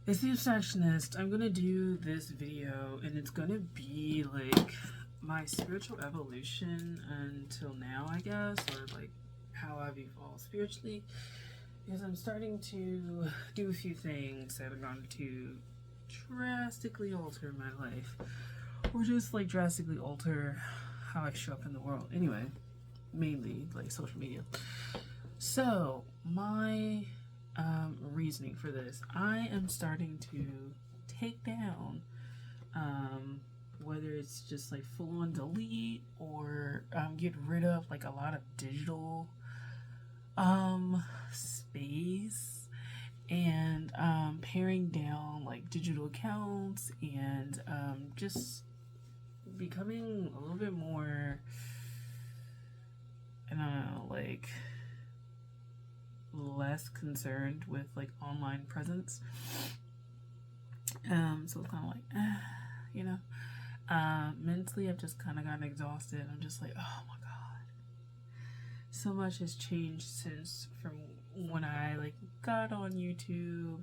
It's the Abstractionist. I'm gonna do this video and it's gonna be like my spiritual evolution until now, I guess, or like how I've evolved spiritually, because I'm starting to do a few things that are going to drastically alter my life, or just like drastically alter how I show up in the world. Anyway, mainly like social media. So my reasoning for this, I am starting to take down, whether it's just like full on delete or get rid of like a lot of digital space, and paring down like digital accounts, and just becoming a little bit more, I don't know, like less concerned with like online presence. So it's kind of like, you know, mentally I've just kind of gotten exhausted. I'm just like, oh my god, so much has changed since from when I like got on YouTube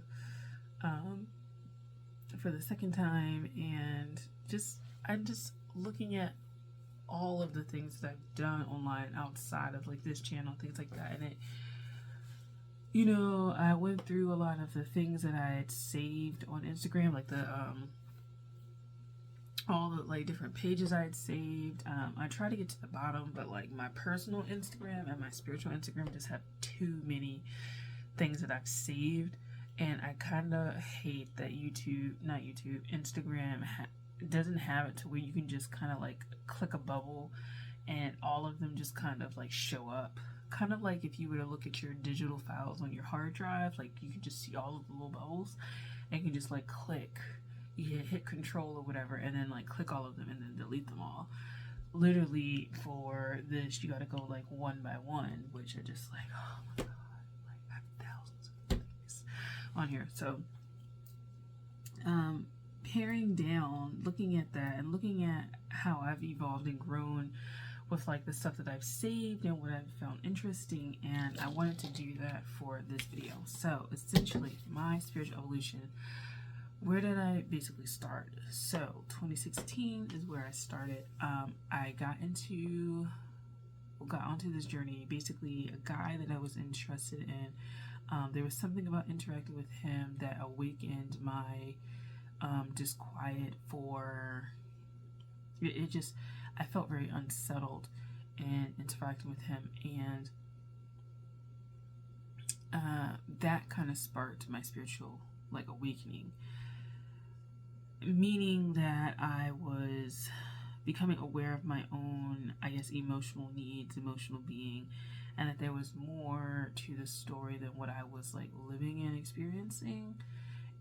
for the second time, and I'm just looking at all of the things that I've done online outside of like this channel, things like that, and it, you know, I went through a lot of the things that I had saved on Instagram, like the all the like different pages I had saved. I try to get to the bottom, but like my personal Instagram and my spiritual Instagram just have too many things that I've saved, and I kind of hate that Instagram doesn't have it to where you can just kind of like click a bubble and all of them just kind of like show up. Kind of like if you were to look at your digital files on your hard drive, like you can just see all of the little bubbles, and you can just like click, you hit control or whatever, and then like click all of them and then delete them all. Literally for this, you gotta go like one by one, which are just like, oh my god, like I have thousands of things on here. So paring down, looking at that and looking at how I've evolved and grown with like the stuff that I've saved and what I've found interesting, and I wanted to do that for this video. So essentially my spiritual evolution, where did I basically start? So 2016 is where I started. I got onto this journey. Basically a guy that I was interested in, there was something about interacting with him that awakened my disquiet for it. Just, I felt very unsettled in interacting with him, and that kind of sparked my spiritual like awakening, meaning that I was becoming aware of my own, I guess, emotional needs, emotional being, and that there was more to the story than what I was like living and experiencing.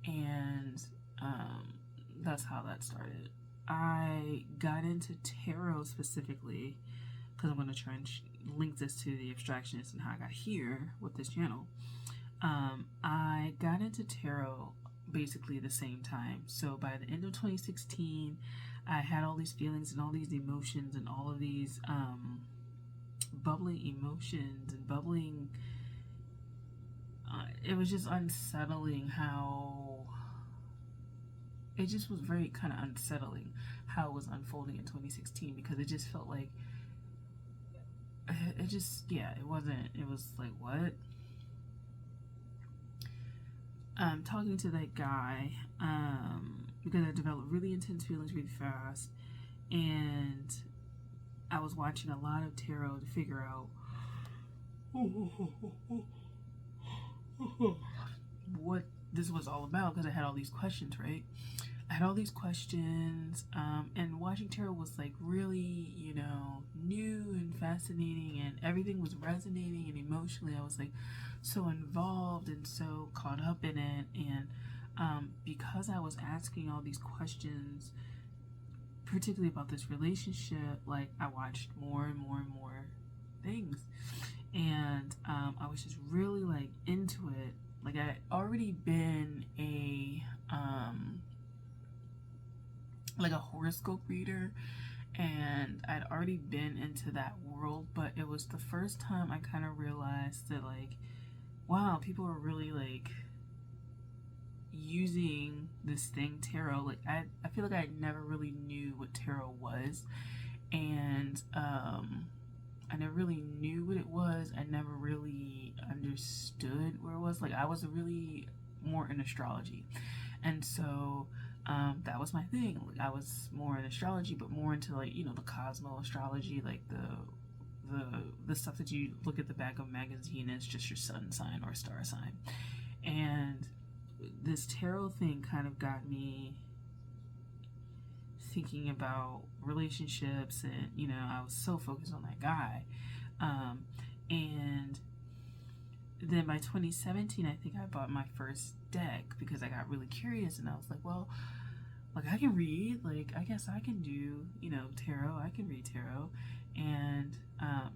And that's how that started. I got into tarot specifically because I'm going to try and link this to the Abstractionist and how I got here with this channel. I got into tarot basically the same time. So by the end of 2016, I had all these feelings and all these emotions and all of these bubbling emotions and bubbling. It was just unsettling how it just was very kind of unsettling how it was unfolding in 2016, because it just felt like it just, yeah, it was like, what? Talking to that guy, because I developed really intense feelings really fast, and I was watching a lot of tarot to figure out what this was all about, because I had all these questions, right? I had all these questions, and watching tarot was like really, you know, new and fascinating, and everything was resonating, and emotionally I was like so involved and so caught up in it. And because I was asking all these questions, particularly about this relationship, like I watched more and more and more things, and I was just really like into it. Like I had already been like a horoscope reader, and I'd already been into that world, but it was the first time I kind of realized that like, wow, people are really like, using this thing tarot, like I feel like I never really knew what tarot was, and I never really knew what it was. I never really understood where it was. Like, I was really more in astrology, and so that was my thing. Like, I was more in astrology, but more into, like, the cosmo astrology, like the stuff that you look at the back of a magazine, and it's just your sun sign or star sign. And this tarot thing kind of got me thinking about relationships, and I was so focused on that guy, and then by 2017 I think I bought my first deck because I got really curious, and I was like, well, like, I can read, like, I guess I can do tarot. I can read tarot, and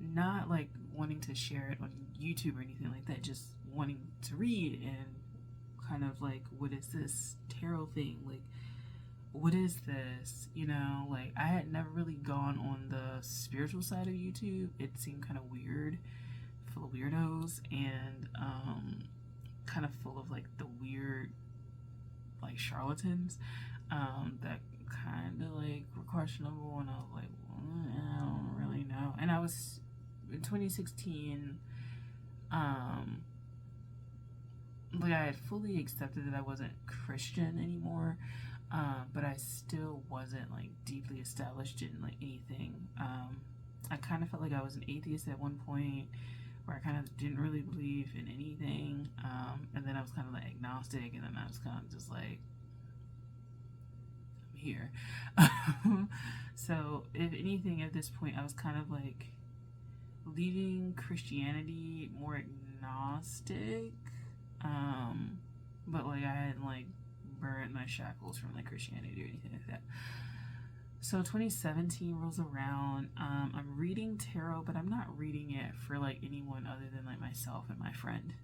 not like wanting to share it on YouTube or anything like that, just wanting to read and kind of like, what is this tarot thing, like, what is this? Like, I had never really gone on the spiritual side of YouTube. It seemed kind of weird, full of weirdos, and kind of full of like the weird, like, charlatans that kind of like were questionable. And I was like, I don't really know. And I was in 2016, like, I had fully accepted that I wasn't Christian anymore. But I still wasn't like deeply established in like anything. I kind of felt like I was an atheist at one point, where I kind of didn't really believe in anything. And then I was kind of like agnostic, and then I was kind of just like, I'm here. So if anything, at this point, I was kind of like leaving Christianity more agnostic. But like, I hadn't like burnt my shackles from like Christianity or anything like that. So 2017 rolls around. I'm reading tarot, but I'm not reading it for like anyone other than like myself and my friend.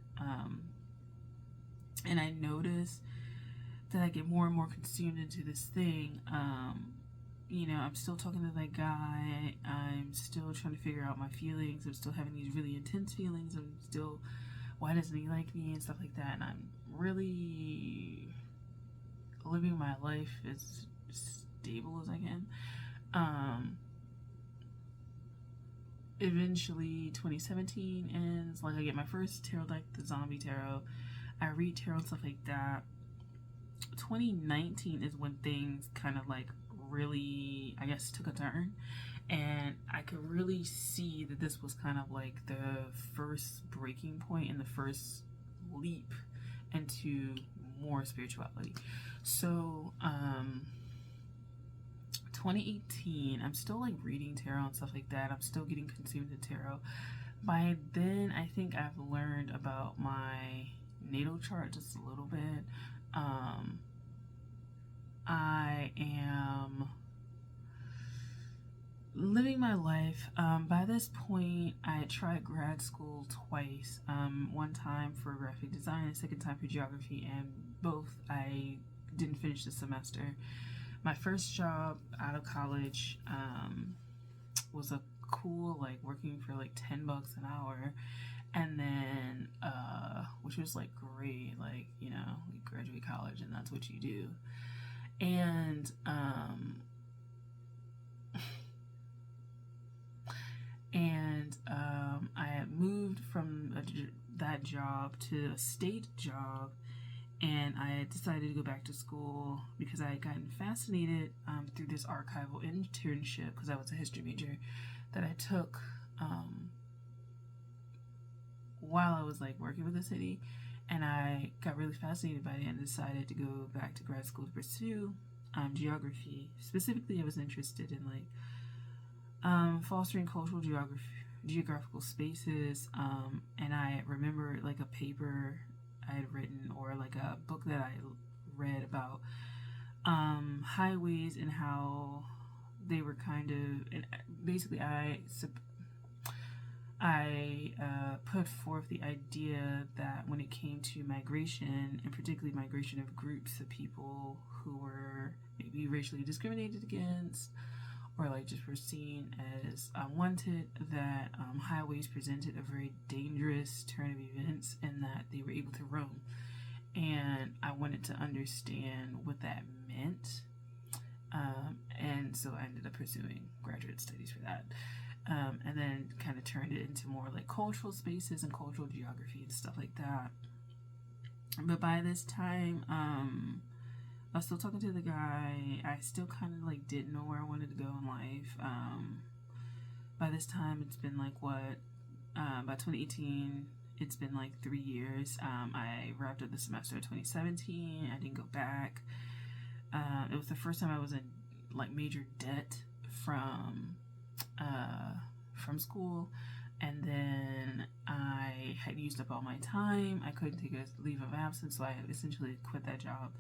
And I notice that I get more and more consumed into this thing. I'm still talking to that guy. I'm still trying to figure out my feelings. I'm still having these really intense feelings. I'm still, why doesn't he like me and stuff like that? And I'm really living my life as stable as I can. Eventually 2017 ends, like, I get my first tarot deck, the zombie tarot. I read tarot and stuff like that. 2019 is when things kind of like really, I guess, took a turn, and I could really see that this was kind of like the first breaking point and the first leap into more spirituality. So 2018, I'm still like reading tarot and stuff like that. I'm still getting consumed in tarot. By then, I think I've learned about my natal chart just a little bit. I am living my life. By this point, I had tried grad school twice. One time for graphic design, and second time for geography, and both I didn't finish the semester. My first job out of college was a cool, like, working for like $10 an hour, and then which was like great, like, you graduate college and that's what you do. And I had moved from that job to a state job, and I had decided to go back to school because I had gotten fascinated through this archival internship, because I was a history major, that I took while I was like working with the city, and I got really fascinated by it and decided to go back to grad school to pursue geography. Specifically, I was interested in like fostering cultural geographical spaces, and I remember like a paper I had written, or like a book that I read about highways and how they were kind of, and basically I put forth the idea that when it came to migration, and particularly migration of groups of people who were maybe racially discriminated against, or like just were seen as unwanted, that highways presented a very dangerous turn of events, and that they were able to roam. And I wanted to understand what that meant. And so I ended up pursuing graduate studies for that. And then kind of turned it into more like cultural spaces and cultural geography and stuff like that. But by this time, I was still talking to the guy. I still kind of like didn't know where I wanted to go in life. By this time, it's been like by 2018, it's been like 3 years. I wrapped up the semester of 2017. I didn't go back. It was the first time I was in like major debt from school, and then I had used up all my time. I couldn't take a leave of absence, so I essentially quit that job.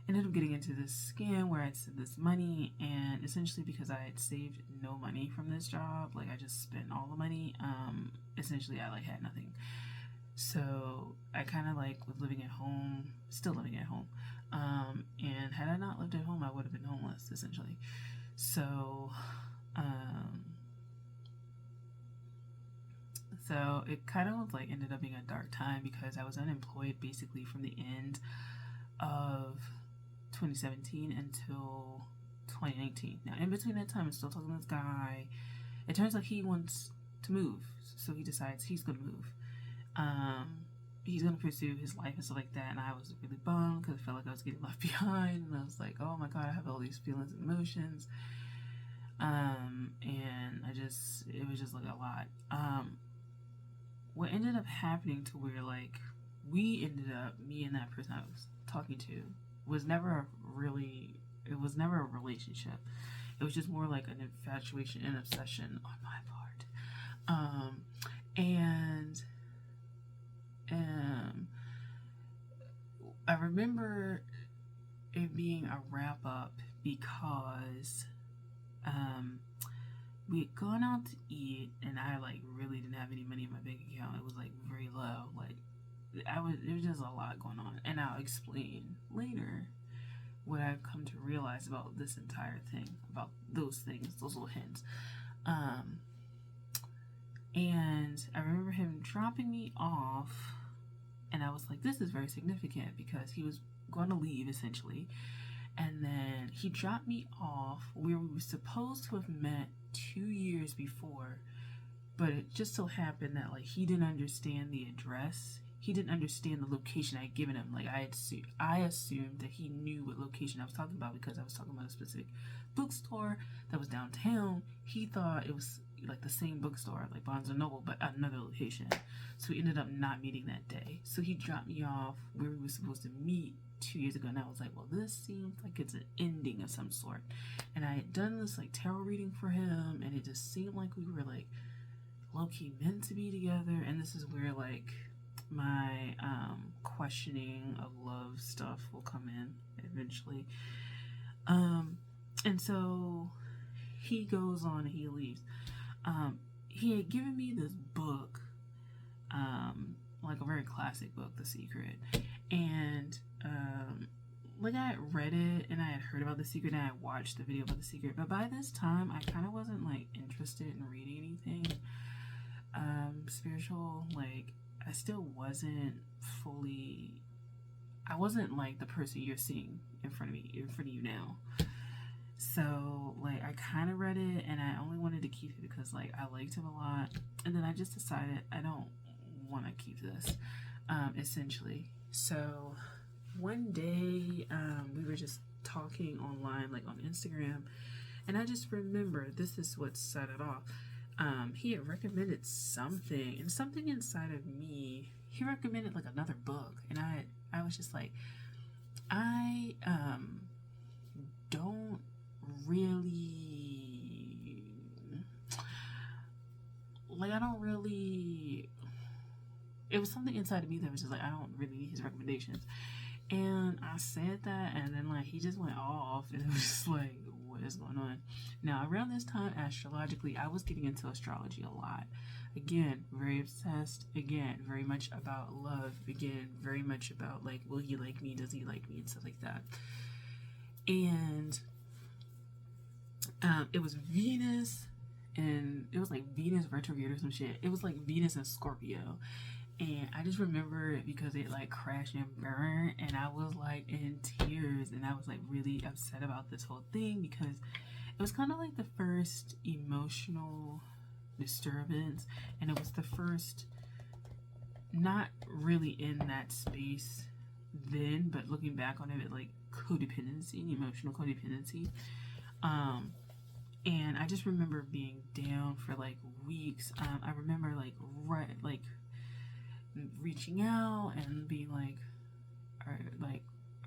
Ended up getting into this scam where I'd sent this money, and essentially because I had saved no money from this job, like I just spent all the money, essentially I like had nothing. So I kind of like was living at home, still living at home, and had I not lived at home, I would have been homeless essentially. So it kind of like ended up being a dark time because I was unemployed basically from the end of 2017 until 2019. Now, in between that time, I'm still talking to this guy. It turns out he wants to move, so he decides he's going to move. He's going to pursue his life and stuff like that, and I was really bummed because I felt like I was getting left behind, and I was like, oh my god, I have all these feelings and emotions. And it was just like a lot. What ended up happening to where like me and that person I was talking to was never a relationship. It was just more like an infatuation and obsession on my part. I remember it being a wrap up because we had gone out to eat and I like really didn't have any money in my bank account. It was like very low. Like there was just a lot going on, and I'll explain later what I've come to realize about this entire thing, about those things, those little hints. And I remember him dropping me off, and I was like, this is very significant because he was going to leave essentially, and then he dropped me off where we were supposed to have met 2 years before, but it just so happened that like he didn't understand the address. He didn't understand the location I had given him. Like I assumed that he knew what location I was talking about because I was talking about a specific bookstore that was downtown. He thought it was like the same bookstore, like Barnes and Noble, but at another location. So we ended up not meeting that day. So he dropped me off where we were supposed to meet 2 years ago, and I was like, well, this seems like it's an ending of some sort. And I had done this like tarot reading for him, and it just seemed like we were like low-key meant to be together. And this is where like my questioning of love stuff will come in eventually. And so he goes on and he leaves. He had given me this book, like a very classic book, The Secret. And like I had read it and I had heard about The Secret and I had watched the video about The Secret, but by this time I kind of wasn't like interested in reading anything spiritual. Like I still wasn't fully, I wasn't like the person you're seeing in front of you now. So like I kind of read it and I only wanted to keep it because like I liked him a lot, and then I just decided I don't want to keep this essentially. So one day we were just talking online, like on Instagram, and I just remember this is what set it off. He had recommended something, and something inside of me, he recommended like another book, and I was just like, I don't really like, it was something inside of me that was just like, I don't really need his recommendations. And I said that, and then like he just went off, and it was just like, what is going on? Now around this time, astrologically, I was getting into astrology a lot. Again, very obsessed. Again, very much about love. Again, very much about like, will he like me? Does he like me? And stuff like that. And it was Venus, and it was like Venus retrograde or some shit. It was like Venus and Scorpio. And I just remember it because it like crashed and burned, and I was like in tears, and I was like really upset about this whole thing because it was kind of like the first emotional disturbance, and it was the first not really in that space then, but looking back on it like codependency, emotional codependency. And I just remember being down for like weeks. I remember like reaching out and being like,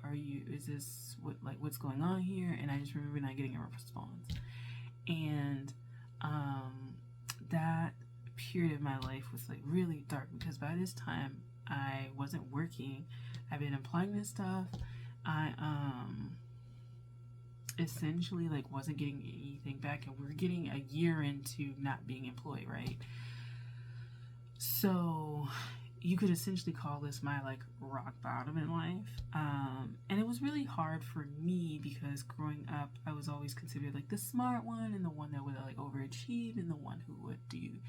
are you, is this what's going on here? And I just remember not getting a response. And that period of my life was like really dark because by this time I wasn't working. I've been applying this stuff. I essentially like wasn't getting anything back, and we're getting a year into not being employed, right? So you could essentially call this my like rock bottom in life. And it was really hard for me because growing up I was always considered like the smart one and the one that would like overachieve and the one who would do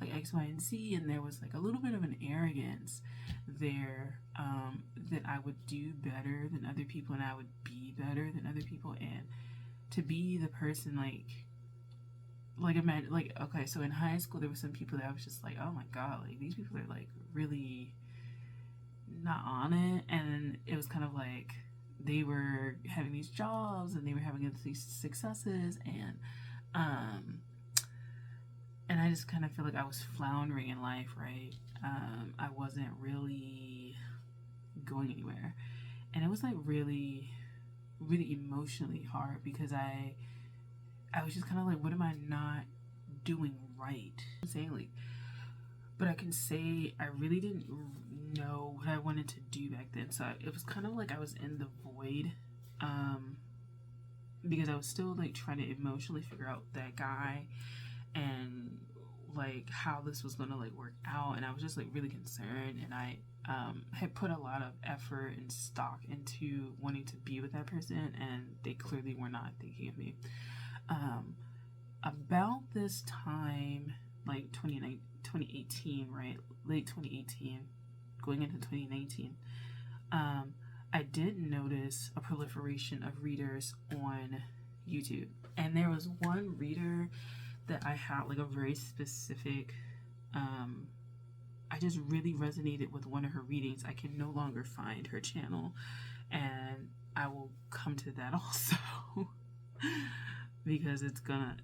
like X, Y, and Z, and there was like a little bit of an arrogance there, that I would do better than other people and I would be better than other people, and to be the person imagine, like, okay, so in high school there were some people that I was just like, oh my god, like these people are like really not on it, and it was kind of like they were having these jobs and they were having these successes, and I just kind of feel like I was floundering in life, right? I wasn't really going anywhere, and it was like really, really emotionally hard because I was just kind of like, what am I not doing right? I'm saying like, but I can say I really didn't know what I wanted to do back then, so it was kind of like I was in the void, because I was still like trying to emotionally figure out that guy and like how this was gonna like work out, and I was just like really concerned, and I had put a lot of effort and stock into wanting to be with that person, and they clearly were not thinking of me. About this time, like 2018, right, late 2018 going into 2019, I did notice a proliferation of readers on YouTube, and there was one reader that I had like a very specific, I just really resonated with one of her readings. I can no longer find her channel, and I will come to that also because it's gonna,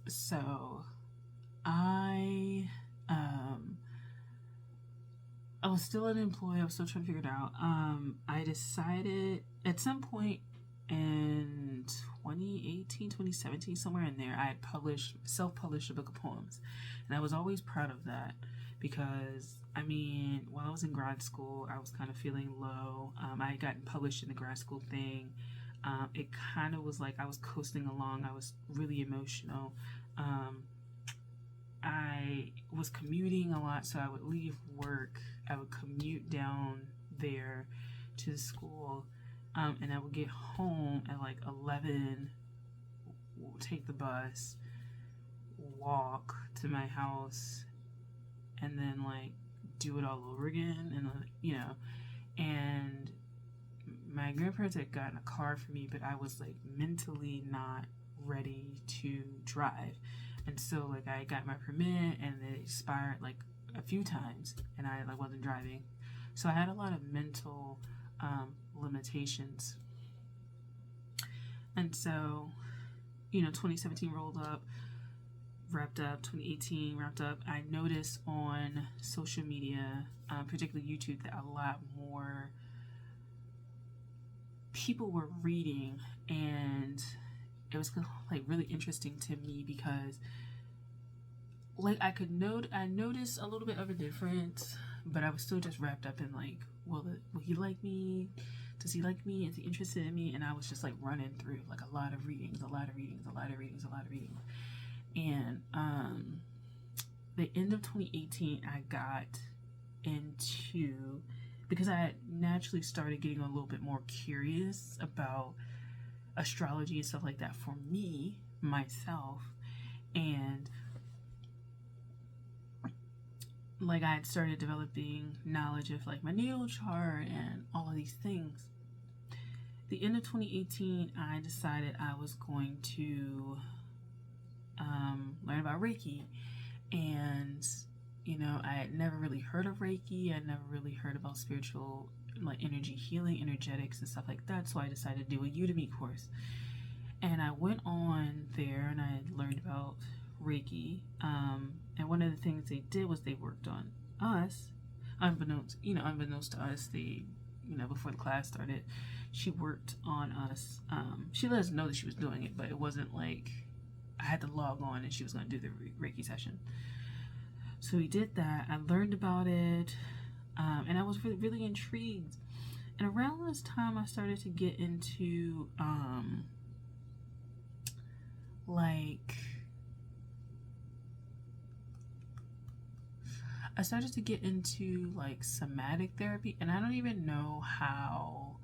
so I was still unemployed. I was still trying to figure it out. I decided at some point in 2018, 2017, somewhere in there, I had self-published a book of poems, and I was always proud of that because, I mean, while I was in grad school, I was kind of feeling low. I had gotten published in the grad school thing. It kind of was like I was coasting along. I was really emotional. I was commuting a lot, so I would leave work. I would commute down there to the school, and I would get home at like 11, take the bus, walk to my house, and then like do it all over again, and and my grandparents had gotten a car for me, but I was like mentally not ready to drive. And so like I got my permit and it expired like a few times, and I like wasn't driving. So I had a lot of mental limitations. And so, 2017 wrapped up, 2018 wrapped up. I noticed on social media, particularly YouTube, that a lot more people were reading, and it was like really interesting to me because like I noticed a little bit of a difference, but I was still just wrapped up in like, will he like me? Does he like me? Is he interested in me? And I was just like running through like a lot of readings. And the end of 2018, I got into, because I had naturally started getting a little bit more curious about astrology and stuff like that for myself, and like I had started developing knowledge of like my natal chart and all of these things. The end of 2018, I decided I was going to learn about Reiki. And, you know, I had never really heard of Reiki. I'd never really heard about spiritual, like energy healing, energetics, and stuff like that. So I decided to do a Udemy course. And I went on there and I learned about Reiki. And one of the things they did was they worked on us, unbeknownst to us. They, before the class started, she worked on us. She let us know that she was doing it, but it wasn't like I had to log on and she was going to do the Reiki session. So we did that. I learned about it, and I was really, really intrigued. And around this time, I started to get into somatic therapy, and I don't even know how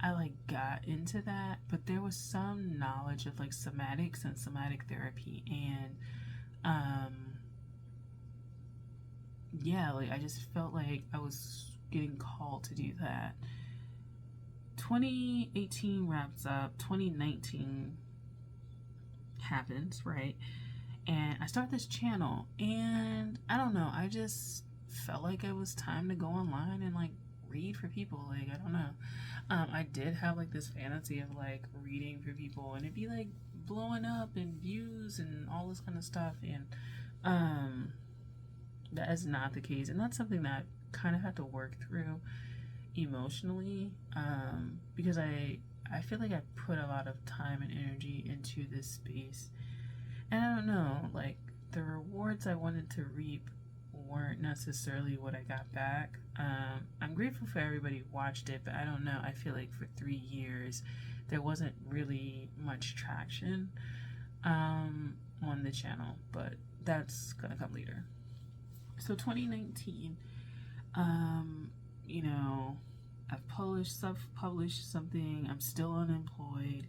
I got into that, but there was some knowledge of somatics and somatic therapy, and I just felt like I was getting called to do that. 2018 wraps up, 2019 happens, right? And I start this channel, and I don't know, I just felt like it was time to go online and read for people. I don't know. I did have this fantasy of reading for people, and it'd be blowing up and views and all this kind of stuff, and that is not the case, and that's something that I kind of had to work through emotionally, because I feel like I put a lot of time and energy into this space, and I don't know, the rewards I wanted to reap weren't necessarily what I got back. I'm grateful for everybody who watched it, but I don't know, I feel like for 3 years there wasn't really much traction on the channel, but that's gonna come later. So 2019, I've self-published something. I'm still unemployed.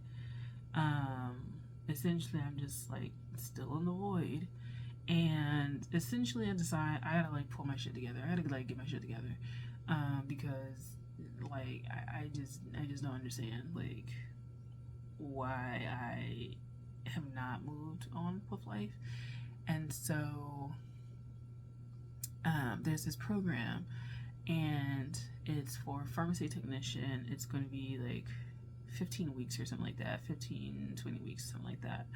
Essentially, I'm just still in the void. And essentially, I decide I gotta pull my shit together. I gotta get my shit together, because I just don't understand why I have not moved on with life. And so there's this program, and it's for a pharmacy technician. It's going to be 15 weeks or something like that, 15-20 weeks, something like that.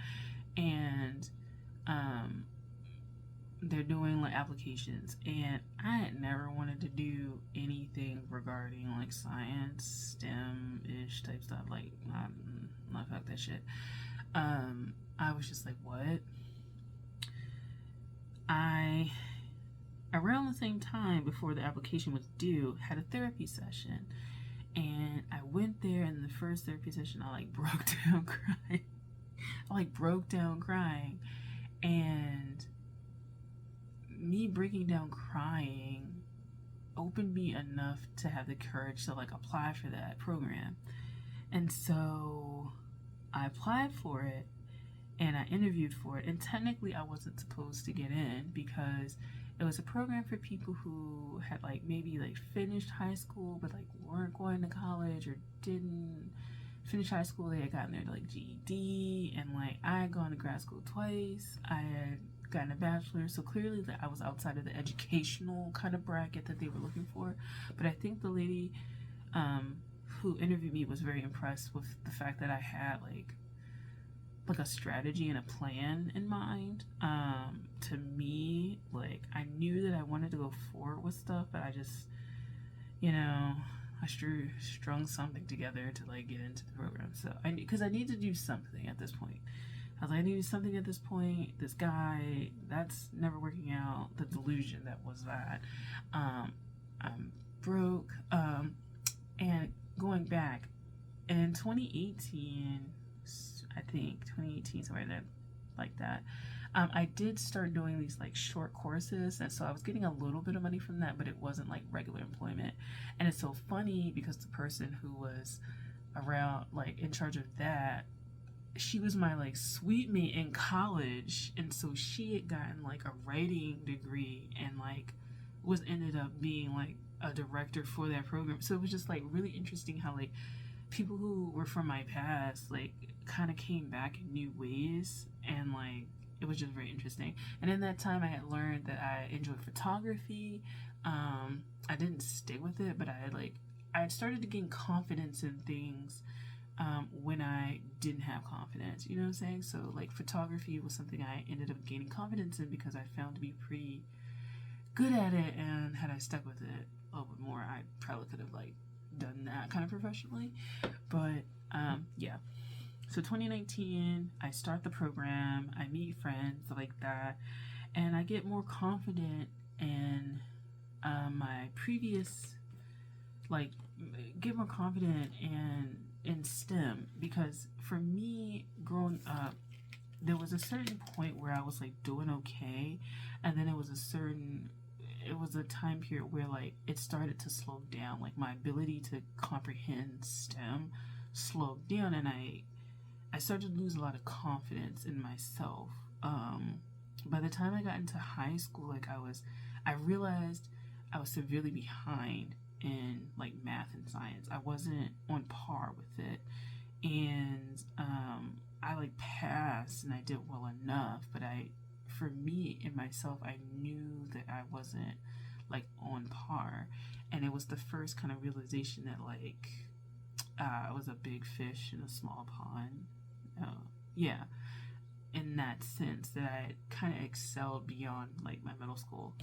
And they're doing applications, and I had never wanted to do anything regarding science, STEM-ish type stuff. Not fuck that shit. I was just what? Around the same time before the application was due, had a therapy session, and I went there, and the first therapy session I broke down crying. I broke down crying, and me breaking down crying opened me enough to have the courage to apply for that program. And so I applied for it, and I interviewed for it, and technically I wasn't supposed to get in because it was a program for people who had maybe finished high school but weren't going to college, or didn't finish high school. They had gotten their GED, and I had gone to grad school twice. I had gotten a bachelor's, so clearly I was outside of the educational kind of bracket that they were looking for. But I think the lady who interviewed me was very impressed with the fact that I had a strategy and a plan in mind. To me, I knew that I wanted to go forward with stuff, but I just, I strung something together to get into the program. So because I need to do something at this point. I was I need to do something at this point. This guy, that's never working out. The delusion that was that. I'm broke. And going back in 2018, I think 2018, somewhere there, like that. I did start doing these short courses, and so I was getting a little bit of money from that, but it wasn't regular employment. And it's so funny because the person who was around in charge of that, she was my suite mate in college, and so she had gotten a writing degree and was ended up being like a director for that program. So it was just like really interesting how like people who were from my past like kind of came back in new ways, and like it was just very interesting. And in that time I had learned that I enjoyed photography. I didn't stay with it, but I had started to gain confidence in things when I didn't have confidence, you know what I'm saying? So like photography was something I ended up gaining confidence in because I found to be pretty good at it, and had I stuck with it a little bit more, I probably could have like done that kind of professionally. But yeah. So 2019, I start the program, I meet friends like that, and I get more confident in my previous, like, get more confident in STEM, because for me growing up, there was a certain point where I was like doing okay, and then it was a time period where like it started to slow down. Like my ability to comprehend STEM slowed down, and I started to lose a lot of confidence in myself. By the time I got into high school, like I realized I was severely behind in like math and science. I wasn't on par with it, and I like passed and I did well enough, but for me in myself, I knew that I wasn't like on par, and it was the first kind of realization that like I was a big fish in a small pond. Yeah, in that sense that I kind of excelled beyond like my middle school.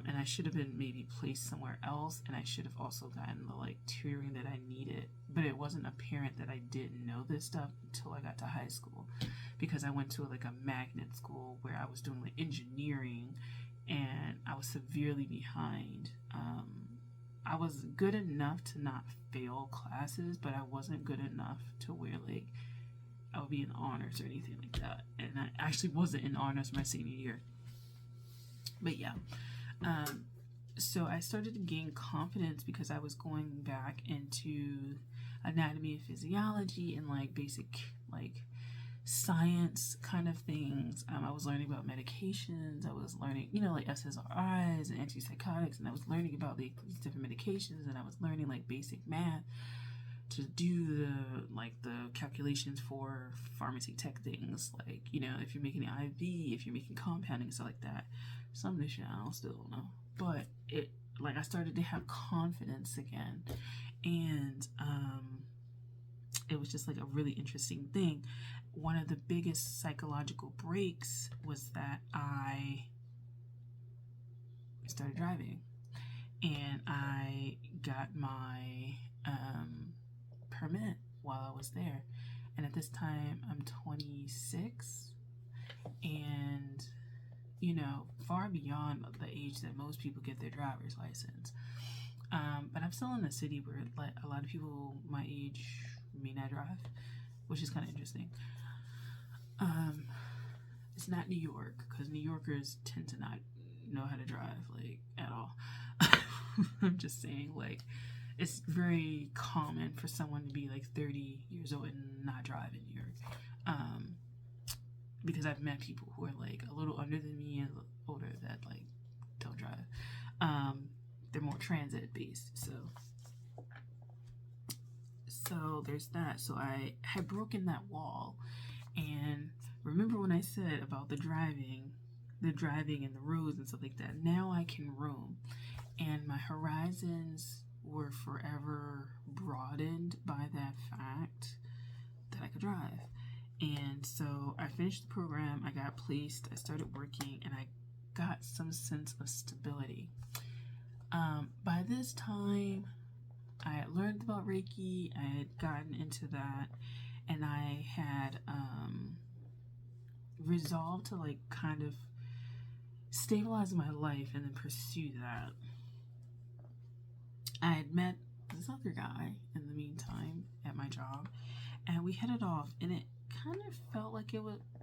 And I should have been maybe placed somewhere else, and I should have also gotten the like tutoring that I needed. But it wasn't apparent that I didn't know this stuff until I got to high school, because I went to like a magnet school where I was doing like engineering, and I was severely behind. I was good enough to not fail classes, but I wasn't good enough to where like I would be in honors or anything like that. And I actually wasn't in honors my senior year. But yeah. So I started to gain confidence because I was going back into anatomy and physiology and like basic like science kind of things. I was learning about medications. I was learning, like SSRIs and antipsychotics, and I was learning about these different medications, and I was learning like basic math to do the calculations for pharmacy tech things, like if you're making an IV, if you're making compounding, stuff like that. Some of this shit I still don't know, but it like I started to have confidence again, and it was just like a really interesting thing. One of the biggest psychological breaks was that I started driving, and I got my permit while I was there. And at this time, I'm 26, and far beyond the age that most people get their driver's license. But I'm still in a city where like a lot of people my age may not drive, which is kind of interesting. It's not New York, because New Yorkers tend to not know how to drive like at all. I'm just saying, like, it's very common for someone to be like 30 years old and not drive in New York. Because I've met people who are like a little under than me and older that like don't drive. They're more transit based. So there's that. So I had broken that wall, and remember when I said about the driving and the roads and stuff like that. Now I can roam, and my horizons were forever broadened by that fact that I could drive. And so I finished the program, I got placed, I started working, and I got some sense of stability. By this time, I had learned about Reiki, I had gotten into that, and I had resolved to like kind of stabilize my life and then pursue that. I had met this other guy in the meantime at my job, and we hit it off, and it kind of felt like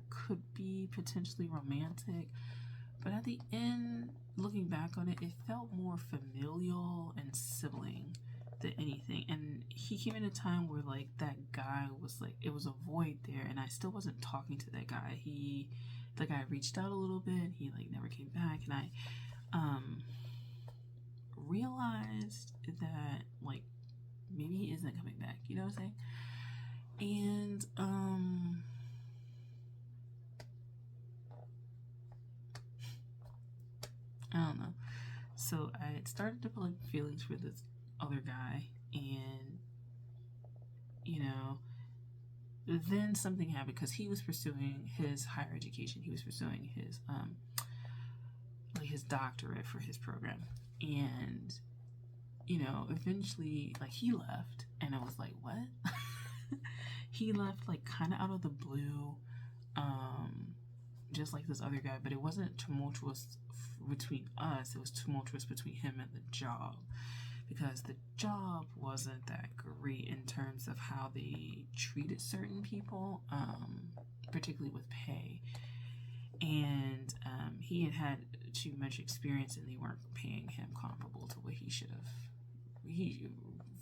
could be potentially romantic, but at the end, looking back on it, it felt more familial and sibling than anything. And he came in a time where like that guy was like, it was a void there, and I still wasn't talking to that guy. The guy reached out a little bit, he like never came back, and realized that like maybe he isn't coming back, you know what I'm saying? And I don't know. So I had started to develop feelings for this other guy, and you know, then something happened because he was pursuing his higher education. He was pursuing his like his doctorate for his program, and you know, eventually like he left, and I was like, what? He left like kind of out of the blue, just like this other guy, but it wasn't tumultuous between us. It was tumultuous between him and the job, because the job wasn't that great in terms of how they treated certain people, particularly with pay. And he had too much experience, and they weren't paying him comparable to what he should have.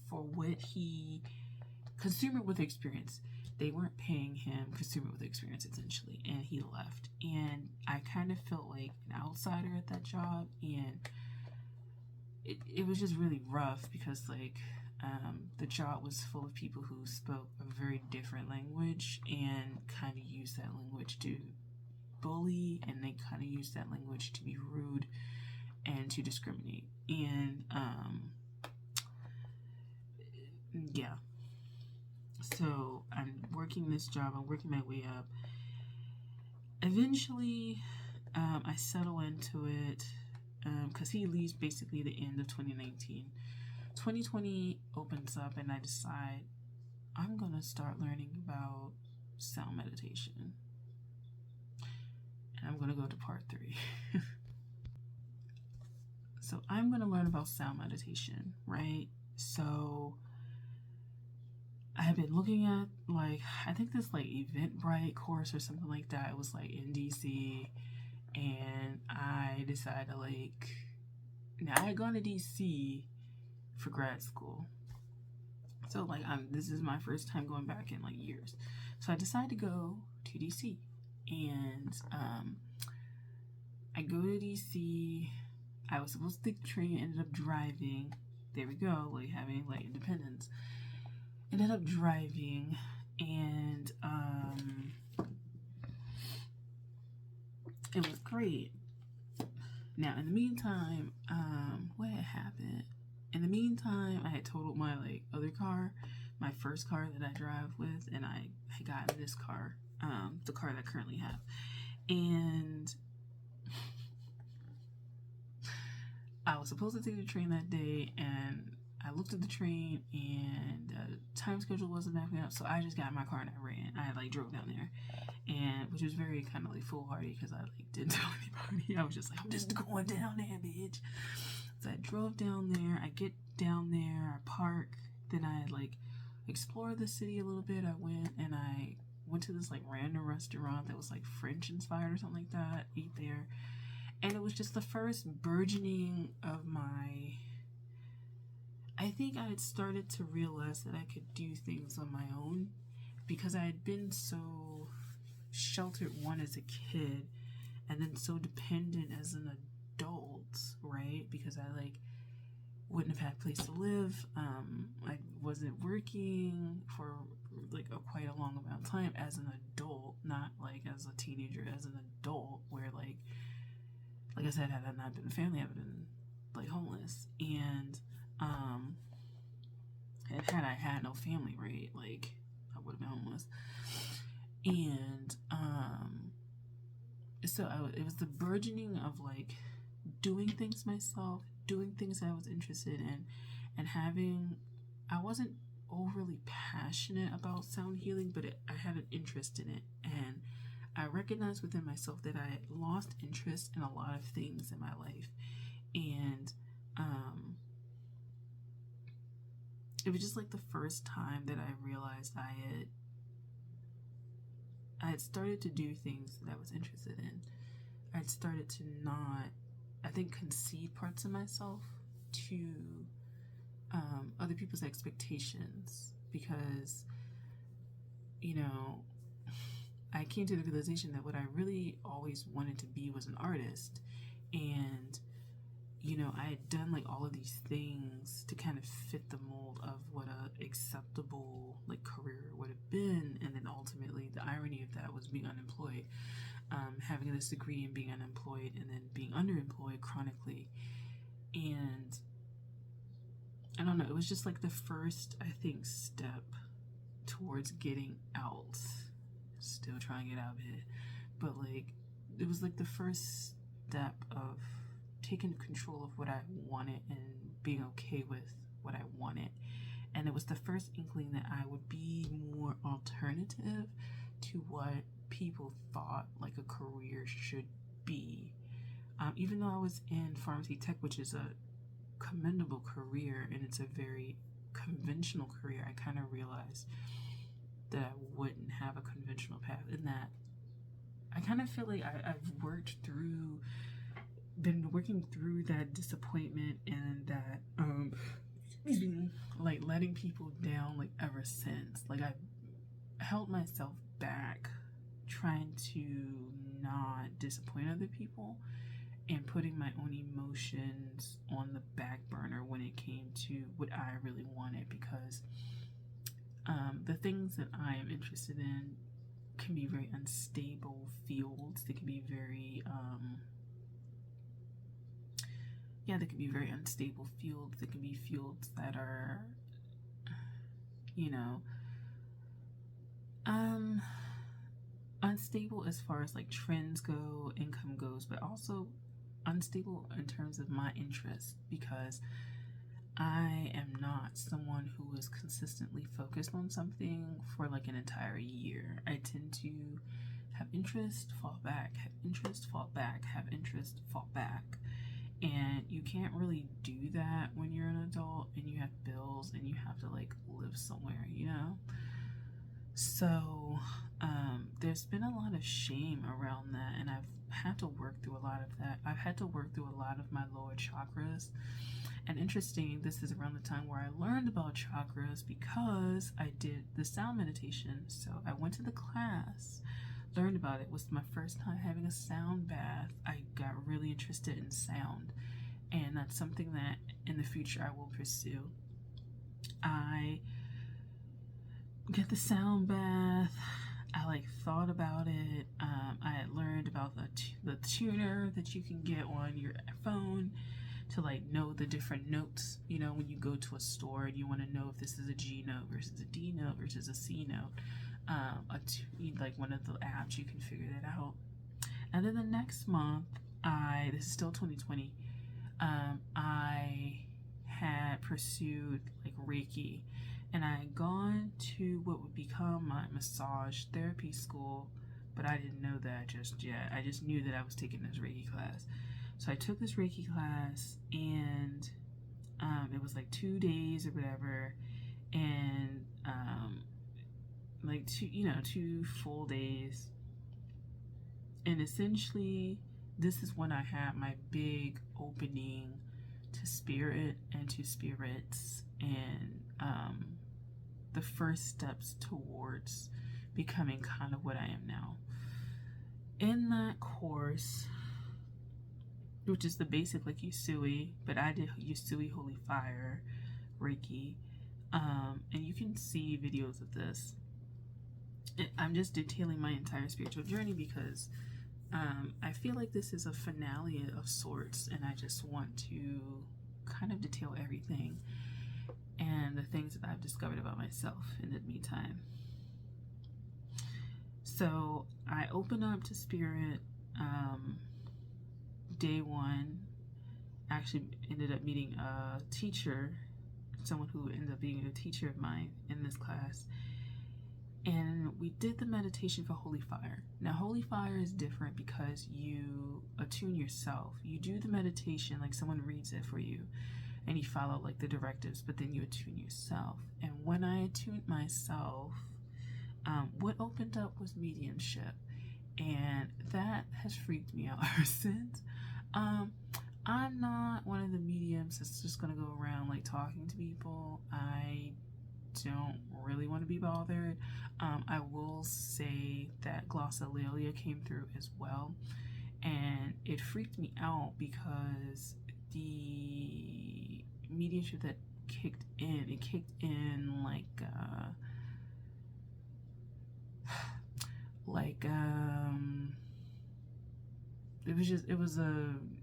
For what he consumer with experience, they weren't paying him consumer with experience essentially, and he left. And I kind of felt like an outsider at that job, and it was just really rough because like the job was full of people who spoke a very different language and kind of used that language to bully, and they kind of used that language to be rude and to discriminate. And yeah, so I'm working this job, I'm working my way up. Eventually I settle into it because he leaves basically the end of 2019. 2020 opens up, and I decide I'm gonna start learning about sound meditation, and I'm gonna go to part 3. So I'm gonna learn about sound meditation, right? So I have been looking at like, I think this like Eventbrite course or something like that. It was like in DC, and I decided like, now I had gone to DC for grad school, so like this is my first time going back in like years. So I decided to go to DC, and I go to DC. I was supposed to take the train, ended up driving. There we go, like having like independence. Ended up driving, and it was great. Now, in the meantime, what had happened? In the meantime, I had totaled my like other car, my first car that I drive with, and I got in this car, the car that I currently have, and I was supposed to take the train that day, and I looked at the train, and the time schedule wasn't backing up, so I just got in my car and I ran. I like drove down there, and which was very kind of like foolhardy because I like didn't tell anybody. I was just like, I'm just going down there, bitch. So I drove down there. I get down there, I park, then I like explore the city a little bit. I went to this like random restaurant that was like French inspired or something like that. Eat there, and it was just the first burgeoning of my. I think I had started to realize that I could do things on my own, because I had been so sheltered as a kid, and then so dependent as an adult, right? Because I like wouldn't have had a place to live. I wasn't working for like quite a long amount of time as an adult, not like as a teenager, as an adult, where like I said, had I not been a family, I would have been like homeless. And had I had no family, right, like I would have been homeless. And so it was the burgeoning of like doing things myself, doing things I was interested in, and I wasn't overly passionate about sound healing, but I had an interest in it, and I recognized within myself that I had lost interest in a lot of things in my life. And it was just like the first time that I realized I had started to do things that I was interested in. I had started to not, I think, concede parts of myself to other people's expectations, because, you know, I came to the realization that what I really always wanted to be was an artist. And you know, I had done like all of these things to kind of fit the mold of what a acceptable like career would have been, and then ultimately the irony of that was being unemployed, having this degree and being unemployed, and then being underemployed chronically. And I don't know, it was just like the first, I think, step towards getting out. Still trying to get out of it, but like it was like the first step of taking control of what I wanted and being okay with what I wanted. And it was the first inkling that I would be more alternative to what people thought like a career should be. Even though I was in pharmacy tech, which is a commendable career and it's a very conventional career, I kind of realized that I wouldn't have a conventional path, in that I kind of feel like I've been working through that disappointment and that like letting people down like ever since. Like I've held myself back trying to not disappoint other people and putting my own emotions on the back burner when it came to what I really wanted, because the things that I am interested in can be very unstable fields. They can be very they can be very unstable fields. They can be fields that are, you know, unstable as far as like trends go, income goes, but also unstable in terms of my interest, because I am not someone who is consistently focused on something for like an entire year. I tend to have interest, fall back, have interest, fall back, have interest, fall back. And you can't really do that when you're an adult and you have bills and you have to like live somewhere, you know? So there's been a lot of shame around that, and I've had to work through a lot of that. I've had to work through a lot of my lower chakras. And interesting, this is around the time where I learned about chakras because I did the sound meditation. So I went to the class, learned about it. It was my first time having a sound bath. I got really interested in sound, and that's something that in the future I will pursue. I get the sound bath. I like thought about it. I had learned about the tuner that you can get on your phone to like know the different notes. You know, when you go to a store and you want to know if this is a G note versus a D note versus a C note, like one of the apps, you can figure that out. And then the next month, this is still 2020, I had pursued like Reiki, and I had gone to what would become my massage therapy school, but I didn't know that just yet. I just knew that I was taking this Reiki class. So I took this Reiki class, and it was like 2 days or whatever, and like 2 full days. And essentially, this is when I had my big opening to spirit and to spirits, and the first steps towards becoming kind of what I am now. In that course, which is the basic like Usui, but I did Usui, Holy Fire, Reiki, and you can see videos of this. I'm just detailing my entire spiritual journey because I feel like this is a finale of sorts, and I just want to kind of detail everything and the things that I've discovered about myself in the meantime. So I open up to spirit. Day one, actually ended up meeting a teacher, someone who ended up being a teacher of mine in this class. And we did the meditation for Holy Fire. Now, Holy Fire is different because you attune yourself. You do the meditation, like someone reads it for you, and you follow like the directives, but then you attune yourself. And when I attuned myself, what opened up was mediumship. And that has freaked me out ever since. I'm not one of the mediums that's just gonna go around like talking to people. I don't really want to be bothered. I will say that glossolalia came through as well, and it freaked me out because the mediumship that kicked in. It kicked in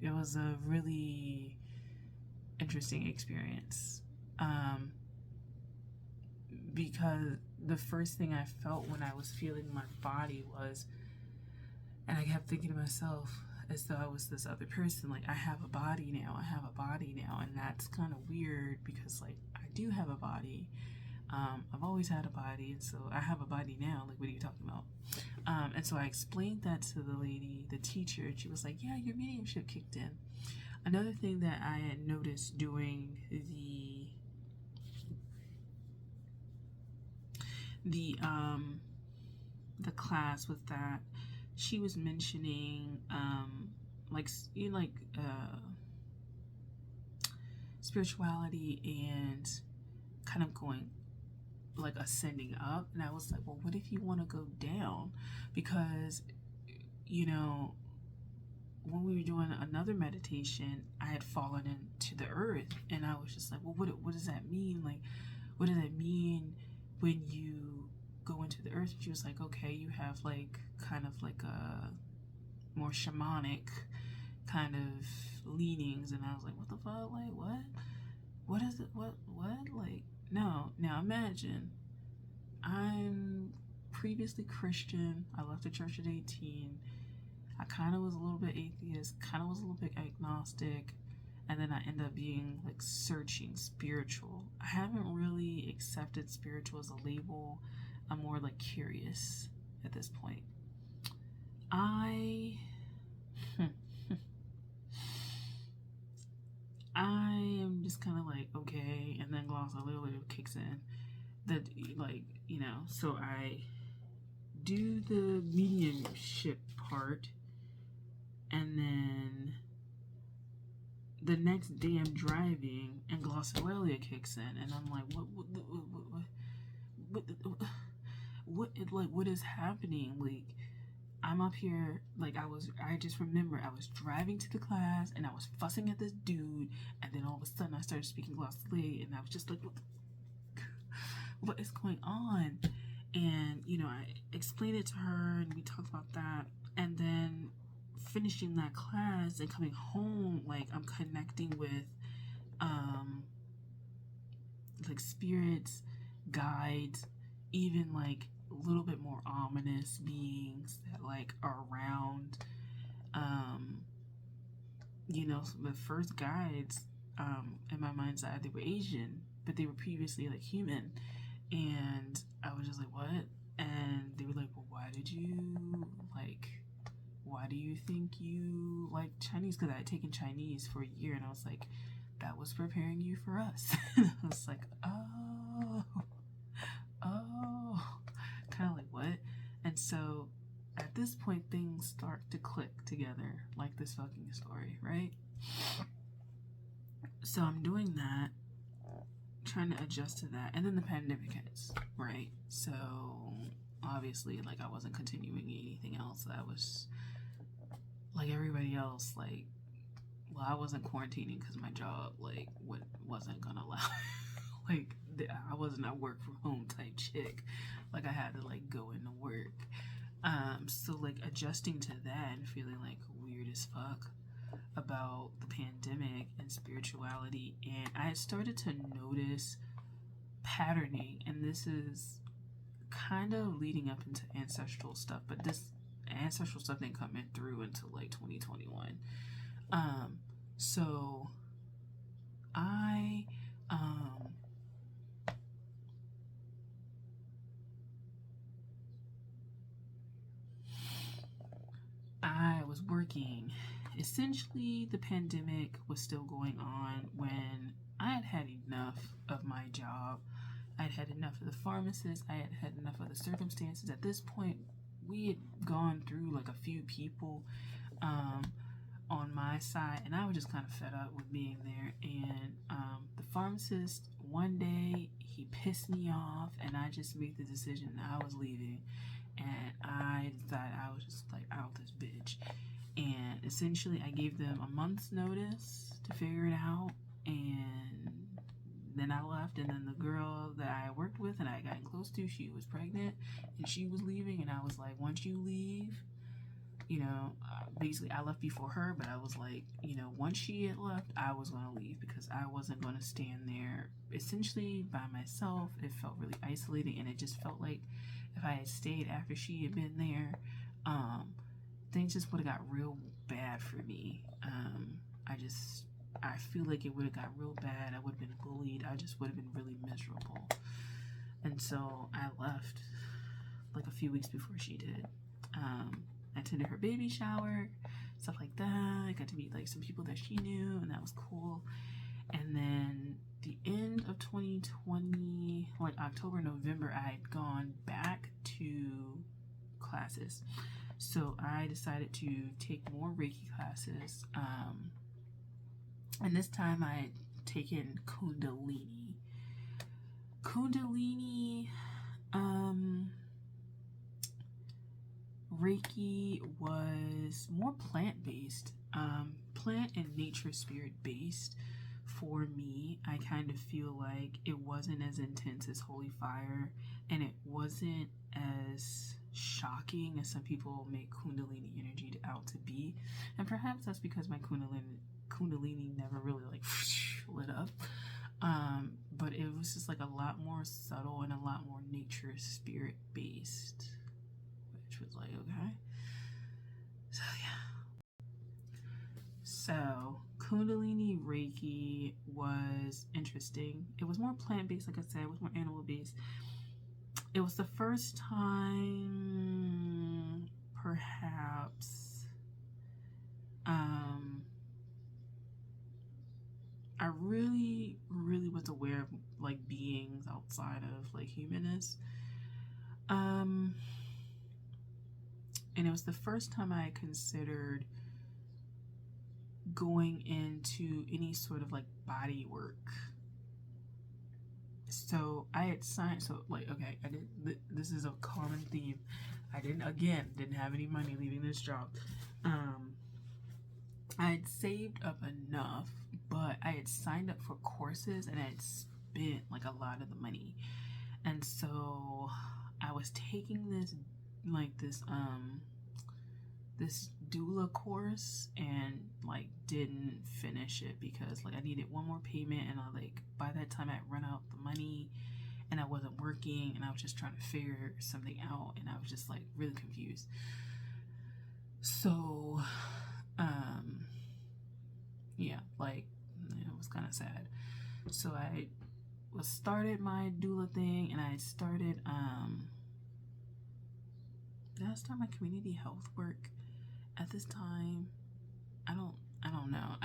it was a really interesting experience, because the first thing I felt when I was feeling my body was, and I kept thinking to myself as though I was this other person, like, I have a body now, and that's kind of weird because, like, I do have a body. I've always had a body, and so I have a body now. Like, what are you talking about? And so I explained that to the lady, the teacher, and she was like, yeah, your mediumship kicked in. Another thing that I had noticed doing the class with that, she was mentioning spirituality and kind of going like ascending up, and I was like, well, what if you want to go down? Because, you know, when we were doing another meditation, I had fallen into the earth, and I was just like, well, what does that mean? Like, what does that mean when you go into the earth? And she was like, okay, you have like kind of like a more shamanic kind of leanings, and I was like, what the fuck? Like, what is it? What like, no. Now imagine, I'm previously Christian. I left the church at 18. I kind of was a little bit atheist, kind of was a little bit agnostic, and then I end up being like searching spiritual. I haven't really accepted spiritual as a label. I'm more like curious at this point. I am just kind of like, okay, and then glossolalia kicks in. That, like, you know, so I do the mediumship part, and then the next day I'm driving and glossolalia kicks in, and I'm like, what is happening? Like, I'm up here, like, I just remember I was driving to the class and I was fussing at this dude, and then all of a sudden I started speaking glossolalia, and I was just like, what is going on? And, you know, I explained it to her, and we talked about that, and then finishing that class and coming home, like, I'm connecting with like spirits, guides, even like a little bit more ominous beings that like are around. You know, the first guides, in my mind's eye, they were Asian, but they were previously like human, and I was just like, what? And they were like, well, why do you think you like Chinese? Because I had taken Chinese for a year, and I was like, that was preparing you for us. I was like, oh, kind of like, what? And so at this point, things start to click together, like this fucking story, right? So I'm doing that, trying to adjust to that, and then the pandemic hits, right? So obviously, like, I wasn't continuing anything else. I was like everybody else, like, well, I wasn't quarantining because my job, like, wasn't gonna allow like, I wasn't a work from home type chick. Like, I had to like go into work. So like adjusting to that and feeling like weird as fuck about the pandemic and spirituality, and I started to notice patterning, and this is kind of leading up into ancestral stuff, but this ancestral stuff didn't come in through until like 2021. So I was working. Essentially, the pandemic was still going on when I had had enough of my job. I had had enough of the pharmacist. I had had enough of the circumstances. At this point, we had gone through like a few people on my side, and I was just kind of fed up with being there. And the pharmacist, one day, he pissed me off, and I just made the decision that I was leaving. And I thought I was just like out this bitch. And essentially I gave them a month's notice to figure it out, and then I left. And then the girl that I worked with and I got close to, she was pregnant and she was leaving, and I was like, once you leave, basically I left before her, but I was like, once she had left, I was going to leave, because I wasn't going to stand there essentially by myself. It felt really isolating, and it just felt like if I had stayed after she had been there, things just would have got real bad for me. I feel like it would have got real bad. I would have been bullied. I just would have been really miserable. And so I left like a few weeks before she did. I attended her baby shower, stuff like that. I got to meet like some people that she knew, and that was cool. And then the end of 2020, like October, November, I had gone back to classes. So I decided to take more Reiki classes. And this time I had taken Kundalini. Reiki was more plant-based, plant and nature spirit-based for me. I kind of feel like it wasn't as intense as Holy Fire, and it wasn't as shocking as some people make Kundalini energy out to be. And perhaps that's because my Kundalini never really like lit up. But it was just like a lot more subtle and a lot more nature spirit-based, which was like, okay. So yeah. So Kundalini Reiki was interesting. It was more plant-based, like I said. It was more animal-based. It was the first time, perhaps, I really, really was aware of like beings outside of like humanness. And it was the first time I considered going into any sort of like body work. So I had signed, I did, this is a common theme. I didn't have any money leaving this job. I had saved up enough, but I had signed up for courses and I had spent like a lot of the money. And so I was taking this doula course and like didn't finish it because like I needed one more payment, and by that time I run out the money and I wasn't working, and I was just trying to figure something out, and I was just like really confused. So it was kind of sad. So I started my doula thing, and I started did I start my community health work at this time? I don't know.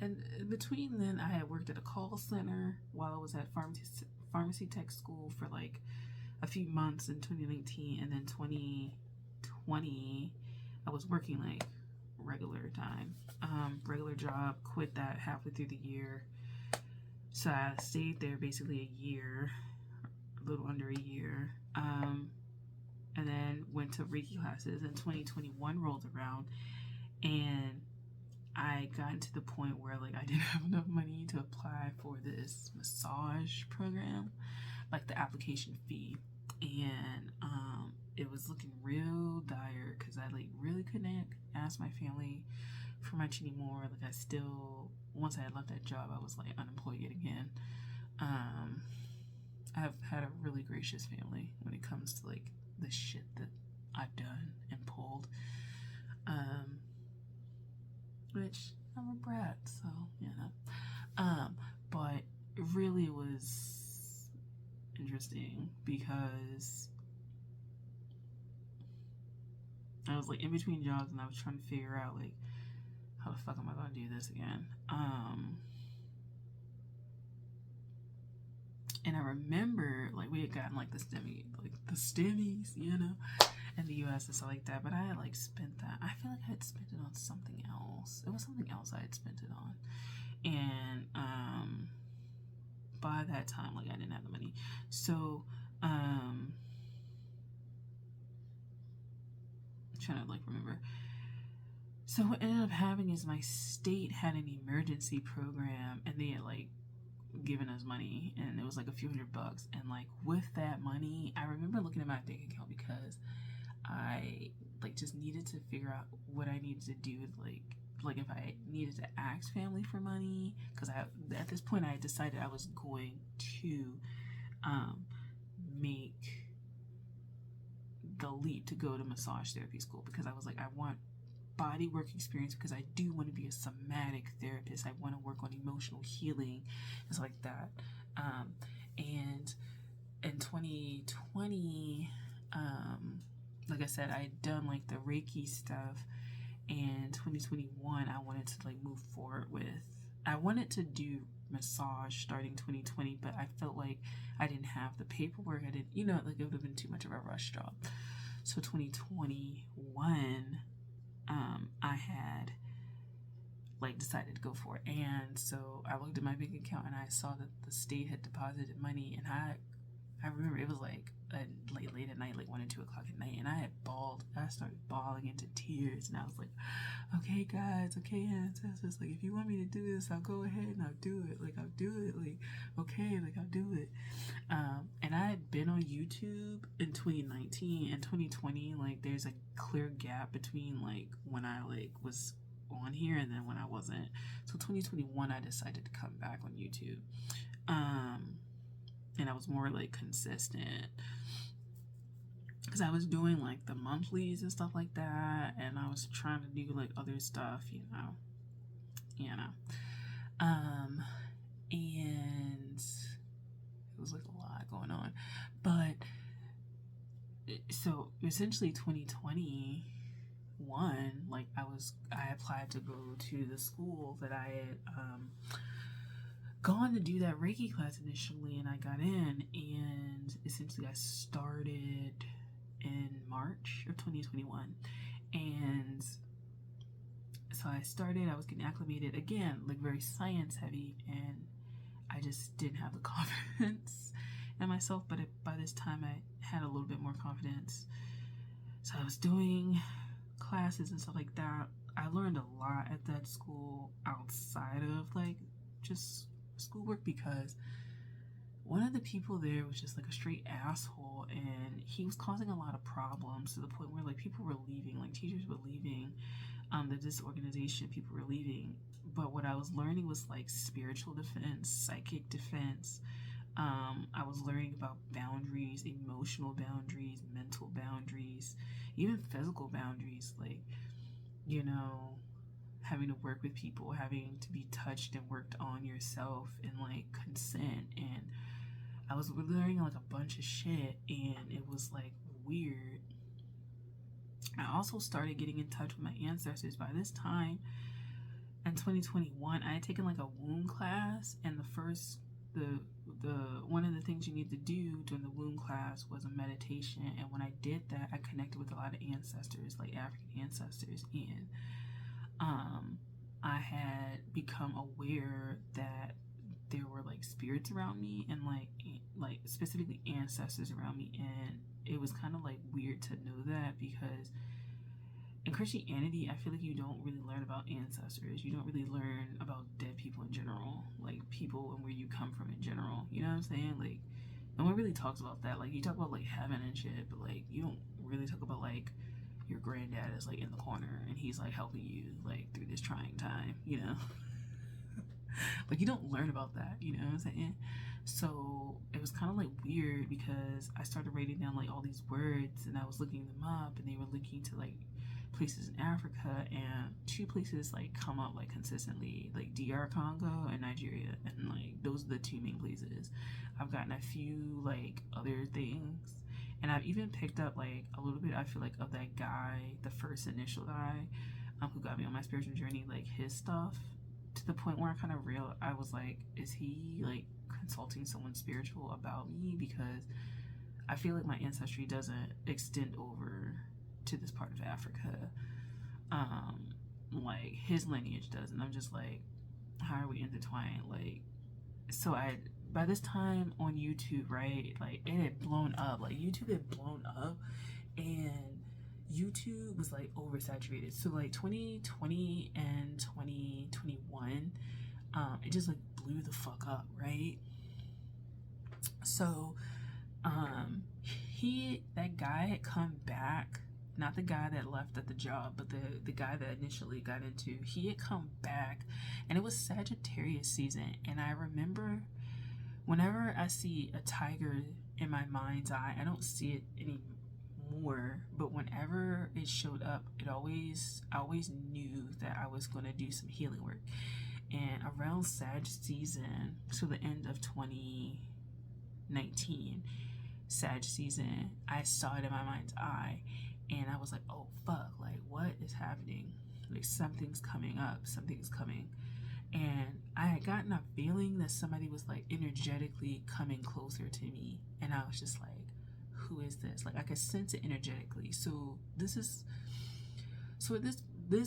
And between then I had worked at a call center while I was at pharmacy tech school for like a few months in 2019, and then 2020 I was working like regular time, regular job. Quit that halfway through the year, so I stayed there basically a year, a little under a year, and then went to Reiki classes. And 2021 rolled around, and I got to the point where like I didn't have enough money to apply for this massage program, like the application fee, and it was looking real dire because I like really couldn't ask my family for much anymore. Like I still, once I had left that job, I was like unemployed yet again. I've had a really gracious family when it comes to like the shit that I've done and pulled, which I'm a brat, so but it really was interesting because I was like in between jobs, and I was trying to figure out like how the fuck am I gonna do this again. And I remember like we had gotten like the stimmies, in the US and stuff like that, but I had like spent that. I feel like I had spent it on something else. It was something else I had spent it on. And by that time, like I didn't have the money. So I'm trying to like remember. So what ended up happening is my state had an emergency program, and they had like given us money, and it was like a few $100. And like with that money, I remember looking at my bank account because I like just needed to figure out what I needed to do, like if I needed to ask family for money, because I at this point I decided I was going to make the leap to go to massage therapy school, because I was like, I want body work experience, because I do want to be a somatic therapist. I want to work on emotional healing and stuff like that. And in 2020, like I said, I had done like the Reiki stuff, and 2021 I wanted to like move forward with, I wanted to do massage starting 2020, but I felt like I didn't have the paperwork. I didn't, like it would have been too much of a rush job. So 2021, I had like decided to go for it. And so I looked at my bank account and I saw that the state had deposited money, and I remember it was like late at night, like 1 or 2 o'clock at night, and I started bawling into tears, and I was like, okay guys, okay ancestors, like if you want me to do this, I'll go ahead and I'll do it, like I'll do it, like okay, like I'll do it. And I had been on YouTube in 2019 and 2020, like there's a clear gap between like when I like was on here and then when I wasn't. So 2021 I decided to come back on YouTube, and I was more like consistent, because I was doing like the monthlies and stuff like that, and I was trying to do like other stuff, and it was like a lot going on. But so essentially 2021, like I applied to go to the school that I had gone to do that Reiki class initially, and I got in, and essentially I started in March of 2021. And so I was getting acclimated again, like very science heavy, and I just didn't have the confidence in myself. But by this time I had a little bit more confidence, so I was doing classes and stuff like that. I learned a lot at that school outside of like just schoolwork, because one of the people there was just like a straight asshole, and he was causing a lot of problems to the point where like people were leaving, like teachers were leaving, the disorganization, people were leaving. But what I was learning was like spiritual defense, psychic defense. I was learning about boundaries, emotional boundaries, mental boundaries, even physical boundaries, like having to work with people, having to be touched and worked on yourself, and like consent. And I was learning like a bunch of shit, and it was like weird. I also started getting in touch with my ancestors. By this time in 2021, I had taken like a womb class, and the one of the things you need to do during the womb class was a meditation. And when I did that, I connected with a lot of ancestors, like African ancestors, and I had become aware that there were like spirits around me, and like specifically ancestors around me. And it was kind of like weird to know that, because in Christianity, I feel like you don't really learn about ancestors. You don't really learn about dead people in general, like people and where you come from in general. You know what I'm saying? Like, no one really talks about that. Like, you talk about like heaven and shit, but like you don't really talk about like your granddad is like in the corner and he's like helping you like through this trying time, like you don't learn about that, you know what I'm saying? So it was kind of like weird, because I started writing down like all these words, and I was looking them up, and they were linking to like places in Africa, and 2 places like come up like consistently, like DR Congo and Nigeria, and like those are the 2 main places. I've gotten a few like other things, and I've even picked up like a little bit, I feel like, of that guy, the first initial guy, who got me on my spiritual journey, like his stuff, to the point where I was like, is he like consulting someone spiritual about me? Because I feel like my ancestry doesn't extend over to this part of Africa, like his lineage does. And I'm just like, how are we intertwined? Like, so by this time on YouTube, right, like it had blown up, like YouTube had blown up, and YouTube was like oversaturated. So like 2020 and 2021, it just like blew the fuck up, right? So that guy had come back, not the guy that left at the job, but the guy that initially got into, he had come back, and it was Sagittarius season. And I remember whenever I see a tiger in my mind's eye, I don't see it anymore, but whenever it showed up, I always knew that I was going to do some healing work. And around Sag season, so the end of 2019, Sag season, I saw it in my mind's eye, and I was like, oh fuck, like what is happening? Like something's coming up, something's coming. And I had gotten a feeling that somebody was like energetically coming closer to me, and I was just like, who is this? Like I could sense it energetically. So this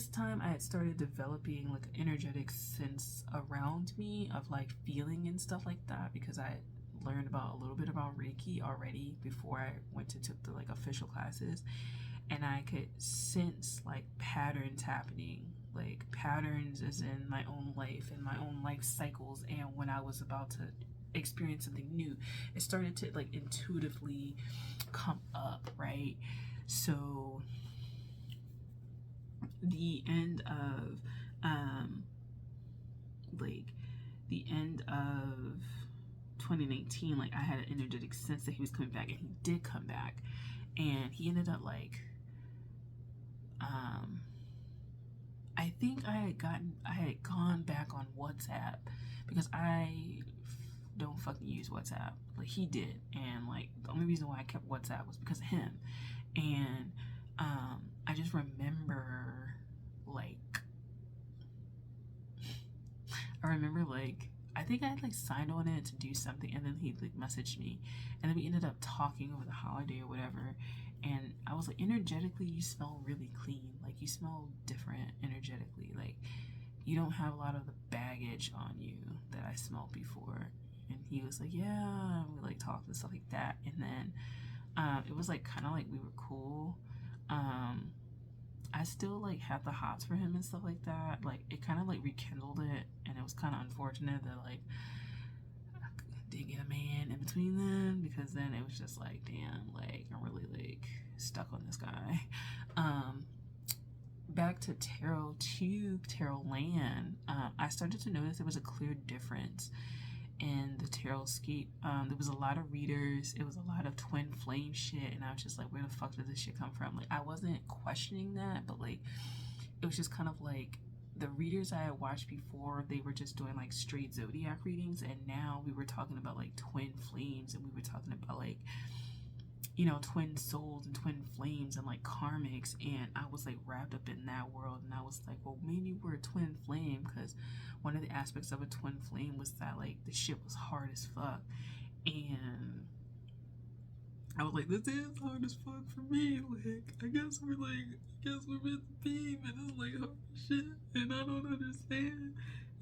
time I had started developing like an energetic sense around me of like feeling and stuff like that, because I learned about a little bit about Reiki already before I went to took the like official classes, and I could sense like patterns happening, like patterns as in my own life and my own life cycles. And when I was about to experience something new, it started to like intuitively come up, right? So the end of the end of 2019, like I had an energetic sense that he was coming back, and he did come back, and he ended up like I think I had gone back on WhatsApp, because I don't fucking use WhatsApp like he did, and like the only reason why I kept WhatsApp was because of him. And I just remember like I think I had like signed on it to do something, and then he like messaged me, and then we ended up talking over the holiday or whatever. And I was like, energetically, you smell really clean. Like you smell different energetically. Like you don't have a lot of the baggage on you that I smelled before. And he was like, yeah, and we like talked and stuff like that. And then it was like kind of like we were cool. I still like had the hots for him and stuff like that. Like it kind of like rekindled it, and it was kind of unfortunate that like I didn't get a man in between them, because then it was just like, damn, like I'm really like stuck on this guy. Back to tarot land, I started to notice there was a clear difference in the tarot scape. There was a lot of readers, it was a lot of twin flame shit, and I was just like, where the fuck did this shit come from? Like I wasn't questioning that, but like it was just kind of like the readers I had watched before, they were just doing like straight zodiac readings, and now we were talking about like twin flames, and we were talking about like, you know, twin souls and twin flames and like karmics. And I was like wrapped up in that world, and I was like, well, maybe we're a twin flame, because one of the aspects of a twin flame was that like the shit was hard as fuck. And I was like, this is hard as fuck for me. Like I guess we're meant to be, and it's like hard shit, and I don't understand.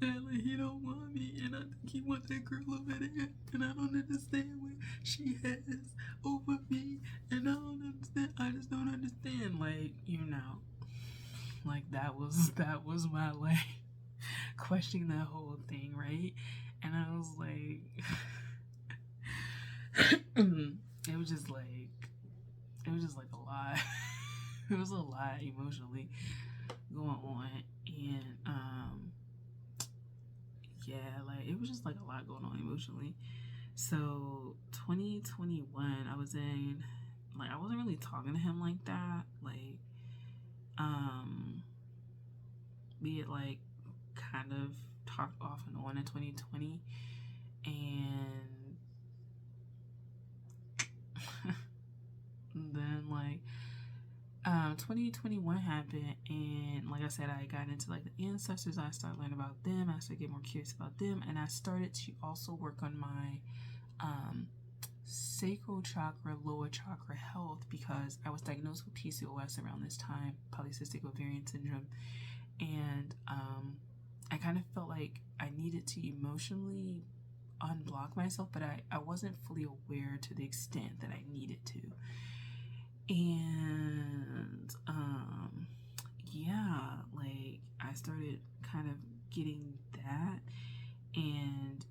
And like he don't want me, and I think he wants that girl over there, and I don't understand what she has over me, and I don't understand. I just don't understand. Like, you know, like that was my like questioning that whole thing, right? And I was like it was just like a lot. It was a lot emotionally going on, and yeah, like it was just like a lot going on emotionally. So 2021, I wasn't really talking to him like that. Like we had like kind of talked off and on in 2020, and then like 2021 happened, and like I said, I got into like the ancestors. I started learning about them. I started getting more curious about them, and I started to also work on my sacral chakra, lower chakra health, because I was diagnosed with PCOS around this time, polycystic ovarian syndrome. And I kind of felt like I needed to emotionally unblock myself, but I wasn't fully aware to the extent that I needed to. And yeah, like I started kind of getting that. And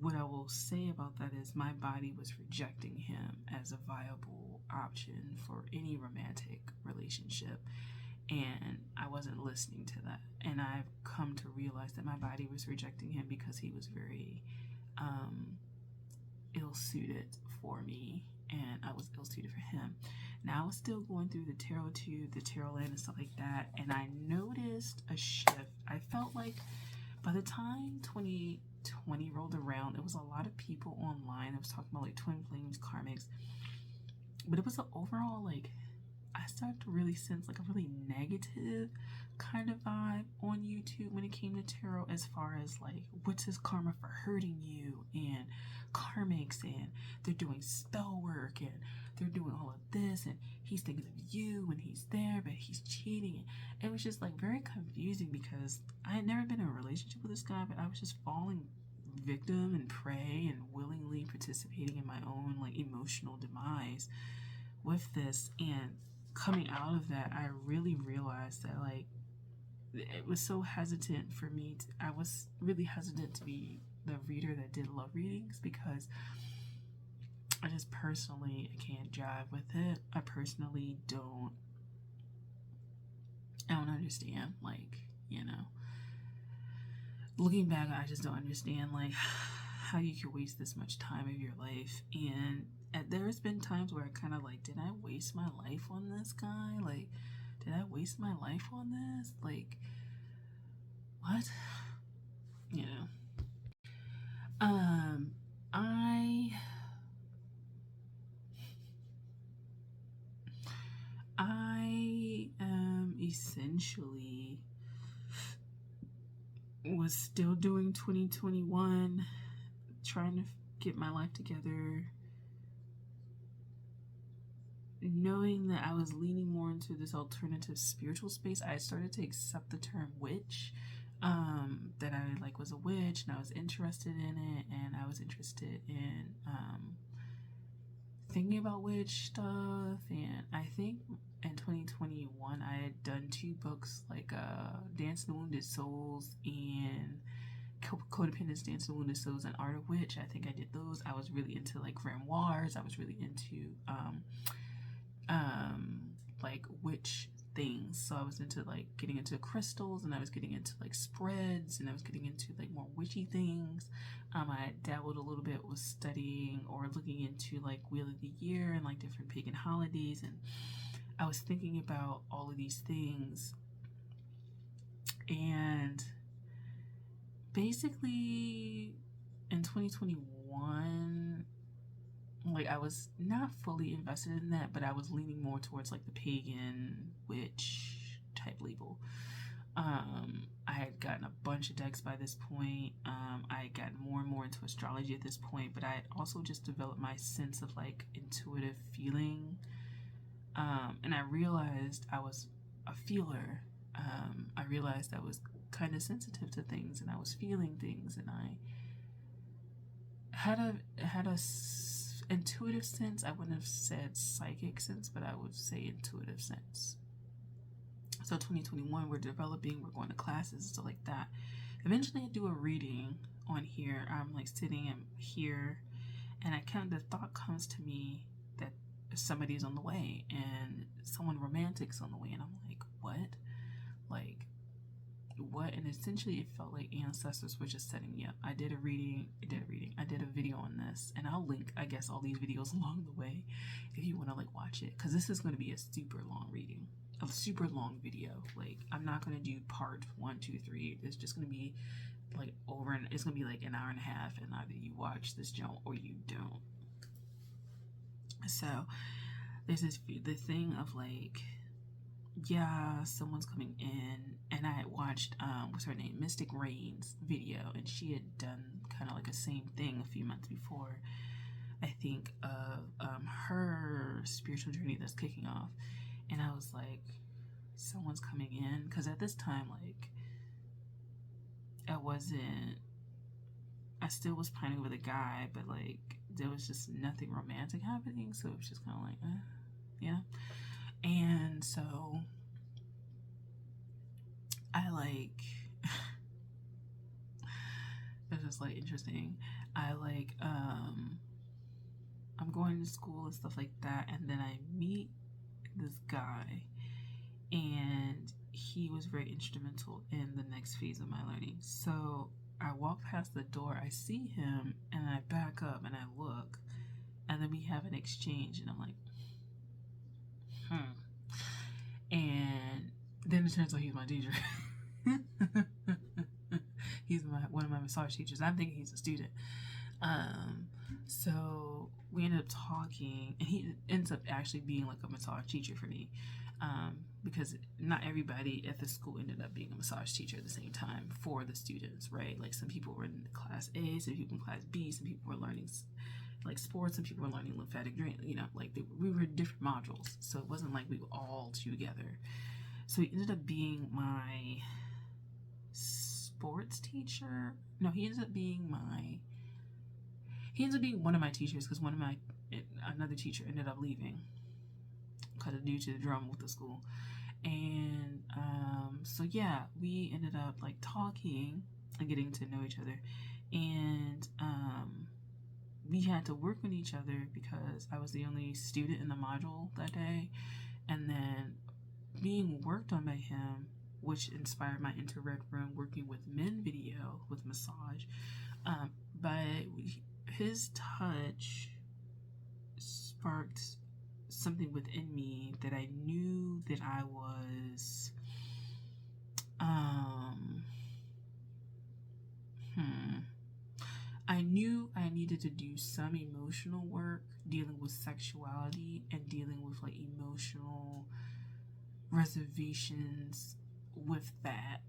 what I will say about that is my body was rejecting him as a viable option for any romantic relationship. And I wasn't listening to that. And I've come to realize that my body was rejecting him because he was very ill-suited for me, and I was ill-suited for him. Now I was still going through the tarot tube, the tarot land and stuff like that, and I noticed a shift. I felt like by the time 2020 rolled around, it was a lot of people online that was talking about like twin flames, karmics, but it was an overall like, I started to really sense like a really negative kind of vibe on YouTube when it came to tarot, as far as like, what's his karma for hurting you, and karmics, and they're doing spell work, and they're doing all of this, and he's thinking of you when he's there, but he's cheating. And it was just like very confusing because I had never been in a relationship with this guy, but I was just falling victim and prey and willingly participating in my own like emotional demise with this. And coming out of that, I really realized that like it was so hesitant for me to, I was really hesitant to be the reader that did love readings, because I just personally can't jive with it. I personally I don't understand, like, you know, looking back, I just don't understand like how you could waste this much time of your life. And there's been times where I kind of like, did I waste my life on this guy? Like, did I waste my life on this? Like, what? You know. I essentially was still doing 2021, trying to get my life together, knowing that I was leaning more into this alternative spiritual space. I started to accept the term witch, that I like was a witch, and I was interested in it, and I was interested in thinking about witch stuff. And I think in 2021 I had done 2 books, like Dance the Wounded Souls and Codependence, Dance the Wounded Souls, and Art of Witch. I think I did those. I was really into like grimoires. I was really into like witch things. So I was into like getting into crystals, and I was getting into like spreads, and I was getting into like more witchy things. I dabbled a little bit with studying or looking into like Wheel of the Year and like different pagan holidays, and I was thinking about all of these things. And basically in 2021, like I was not fully invested in that, but I was leaning more towards like the pagan witch type label. I had gotten a bunch of decks by this point. I had gotten more and more into astrology at this point, but I had also just developed my sense of like intuitive feeling. And I realized I was a feeler. I realized I was kind of sensitive to things, and I was feeling things, and I had a intuitive sense. I wouldn't have said psychic sense, but I would say intuitive sense. So 2021, we're developing, we're going to classes and stuff like that. Eventually I do a reading on here. I'm like sitting here, and the thought comes to me that somebody's on the way, and someone romantic's on the way, and I'm like, what? Like, what? And essentially it felt like ancestors were just setting me up. I did a video on this, and I'll link, I guess, all these videos along the way if you want to like watch it, because this is going to be a super long reading, a super long video. Like, I'm not going to do part 1, 2, 3. It's just going to be like it's going to be like an hour and a half, and either you watch this jump or you don't. So there's the thing of like, yeah, someone's coming in, and I had watched what's her name, Mystic Rain's video, and she had done kind of like a same thing a few months before, I think, of her spiritual journey that's kicking off. And I was like, someone's coming in, because at this time, like, I still was pining with a guy, but like there was just nothing romantic happening, so it was just kind of like, Yeah. And so I like, it's just like interesting. I like, I'm going to school and stuff like that. And then I meet this guy, and he was very instrumental in the next phase of my learning. So I walk past the door, I see him, and I back up and I look, and then we have an exchange, and I'm like, and then it turns out he's my teacher. He's one of my massage teachers. I'm thinking he's a student. So we ended up talking, and he ends up actually being like a massage teacher for me, because not everybody at the school ended up being a massage teacher at the same time for the students, right? Like some people were in class A, some people in class B, some people were learning like sports, some people were learning lymphatic drain, like we were different modules, so it wasn't like we were all together. So he ended up being my sports teacher. No, he ends up being one of my teachers, because another teacher ended up leaving due to the drama with the school. And so yeah, we ended up like talking and getting to know each other, and we had to work with each other because I was the only student in the module that day. And then being worked on by him, which inspired my Into Red Room working with men video with massage. But his touch sparked something within me that I knew that I was I knew I needed to do some emotional work dealing with sexuality and dealing with like emotional reservations with that,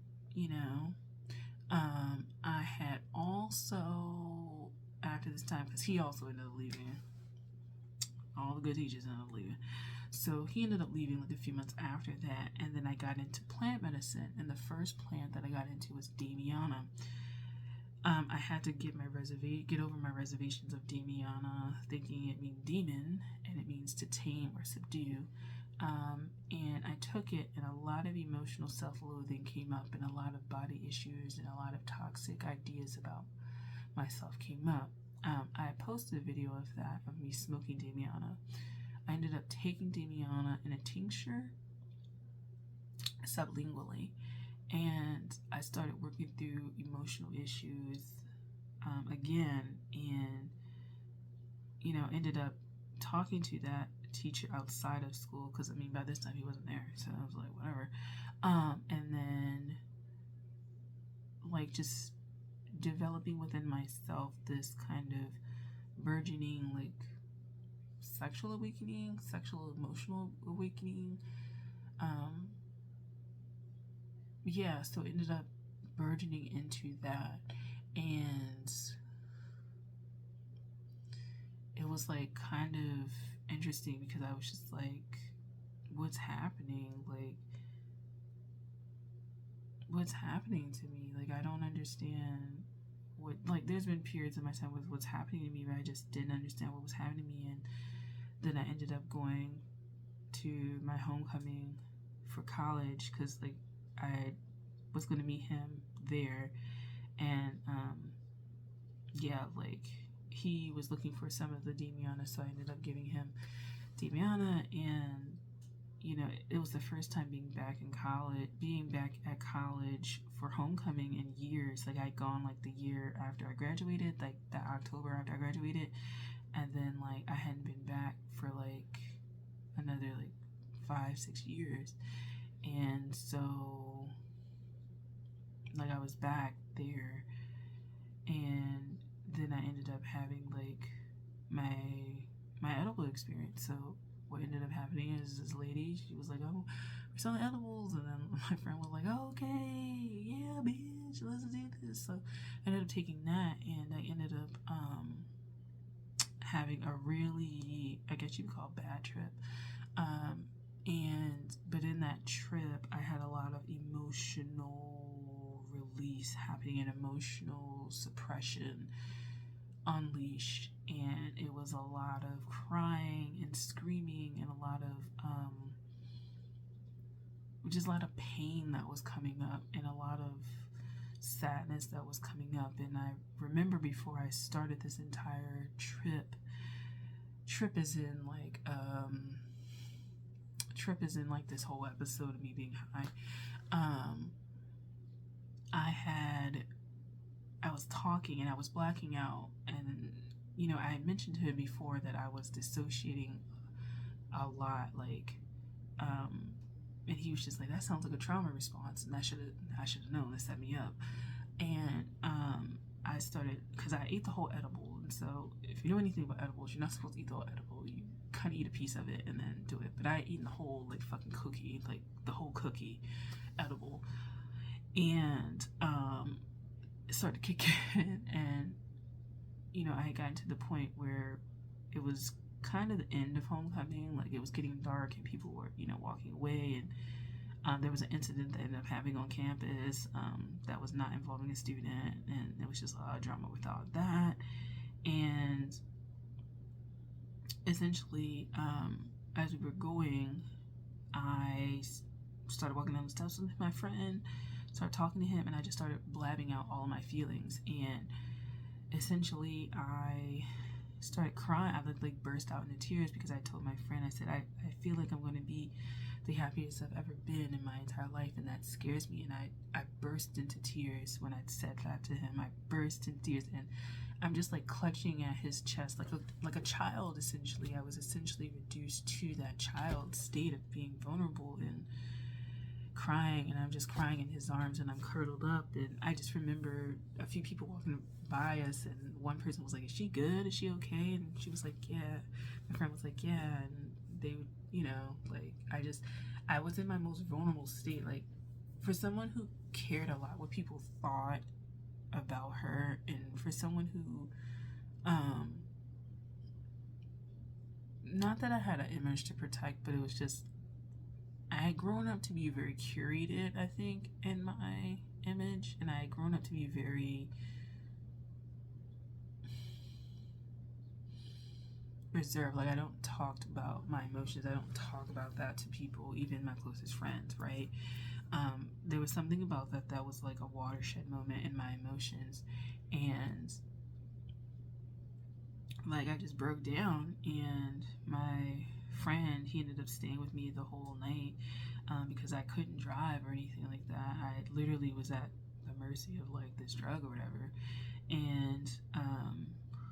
I had also, after this time, because he also ended up leaving, all the good teachers ended up leaving, so he ended up leaving like a few months after that. And then I got into plant medicine, and the first plant that I got into was Damiana. I had to get over my reservations of Damiana, thinking it means demon, and it means to tame or subdue. And I took it, and a lot of emotional self-loathing came up, and a lot of body issues, and a lot of toxic ideas about myself came up. I posted a video of that, of me smoking Damiana. I ended up taking Damiana in a tincture sublingually, and I started working through emotional issues again, and ended up talking to that teacher outside of school, because by this time he wasn't there, so I was like, whatever. And then like just developing within myself this kind of burgeoning like sexual emotional awakening. So it ended up burgeoning into that, and it was like kind of interesting because I was just like, what's happening? Like, what's happening to me? Like, I don't understand what, like, there's been periods of my time with what's happening to me, but I just didn't understand what was happening to me. And then I ended up going to my homecoming for college, because like I was going to meet him there, and like he was looking for some of the Damiana, so I ended up giving him Damiana. And it was the first time being back at college for homecoming in years. Like I'd gone like the year after I graduated, like that October after I graduated, and then like I hadn't been back for like another like 5-6 years. And so like I was back there, and then I ended up having like my edible experience. So what ended up happening is this lady, she was like, oh, we're selling edibles. And then my friend was like, oh, okay, yeah, bitch, let's do this. So I ended up taking that, and I ended up having a really, I guess you would call, bad trip. But in that trip, I had a lot of emotional release happening, and emotional suppression unleashed, and it was a lot of crying and screaming and a lot of just a lot of pain that was coming up and a lot of sadness that was coming up. And I remember before I started this entire trip is in like this whole episode of me being high. I was talking and I was blacking out, and I had mentioned to him before that I was dissociating a lot, like and he was just like, that sounds like a trauma response, and I should have known, that set me up. And I started, because I ate the whole edible, and so if you know anything about edibles, you're not supposed to eat the whole edible. You kind of eat a piece of it and then do it. But I had eaten the whole like fucking cookie, like the whole cookie edible, and it started to kick in, and I had gotten to the point where it was kind of the end of homecoming. Like, it was getting dark and people were walking away, and there was an incident that ended up happening on campus that was not involving a student, and it was just a lot of drama with all that. And essentially, as we were going, I started walking down the steps with my friend, started talking to him, and I just started blabbing out all of my feelings. And essentially, I started crying. I like burst out into tears because I told my friend, I said, I feel like I'm going to be the happiest I've ever been in my entire life, and that scares me. And I burst into tears when I said that to him. I burst into tears, and I'm just like clutching at his chest like a child. Essentially, I was essentially reduced to that child state of being vulnerable and crying, and I'm just crying in his arms, and I'm curled up. And I just remember a few people walking by us, and one person was like, is she good? Is she okay? And she was like, yeah. My friend was like, yeah. And they would, like, I was in my most vulnerable state. Like, for someone who cared a lot what people thought about her, and for someone who not that I had an image to protect, but it was just, I had grown up to be very curated, I think, in my image, and I had grown up to be very reserved. Like, I don't talk about my emotions. I don't talk about that to people, even my closest friends, right? There was something about that was like a watershed moment in my emotions, and like I just broke down. And my friend, he ended up staying with me the whole night because I couldn't drive or anything like that. I literally was at the mercy of like this drug or whatever. And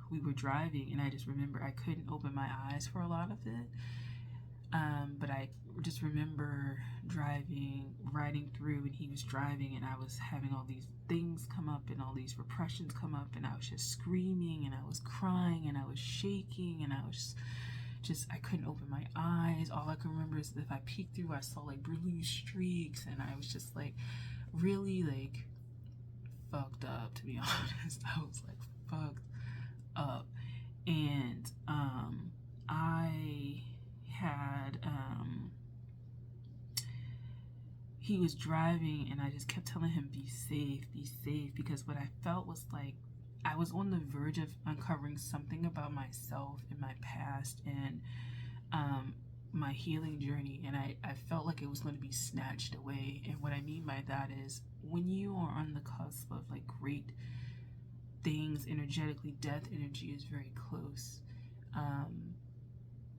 we were driving, and I just remember I couldn't open my eyes for a lot of it. But I just remember riding through, and he was driving, and I was having all these things come up and all these repressions come up, and I was just screaming, and I was crying, and I was shaking, and I was just I couldn't open my eyes. All I can remember is that if I peeked through, I saw like blue streaks, and I was just like really like fucked up, to be honest. I was like fucked up. And I had he was driving, and I just kept telling him, be safe, because what I felt was like I was on the verge of uncovering something about myself and my past and my healing journey, and I felt like it was going to be snatched away. And what I mean by that is, when you are on the cusp of like great things energetically, death energy is very close.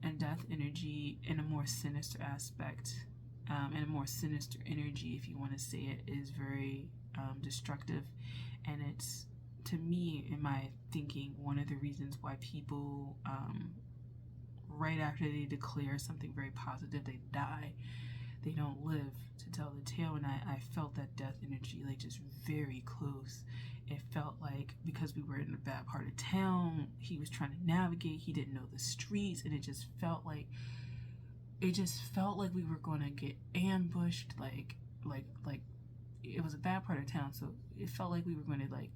And death energy, in a more sinister aspect, and a more sinister energy, if you want to say it, is very destructive. And it's, to me, in my thinking, one of the reasons why people, right after they declare something very positive, they die. They don't live to tell the tale. And I felt that death energy, like, just very close. It felt like, because we were in a bad part of town, he was trying to navigate, he didn't know the streets, and it just felt like we were going to get ambushed. Like it was a bad part of town, so it felt like we were going to like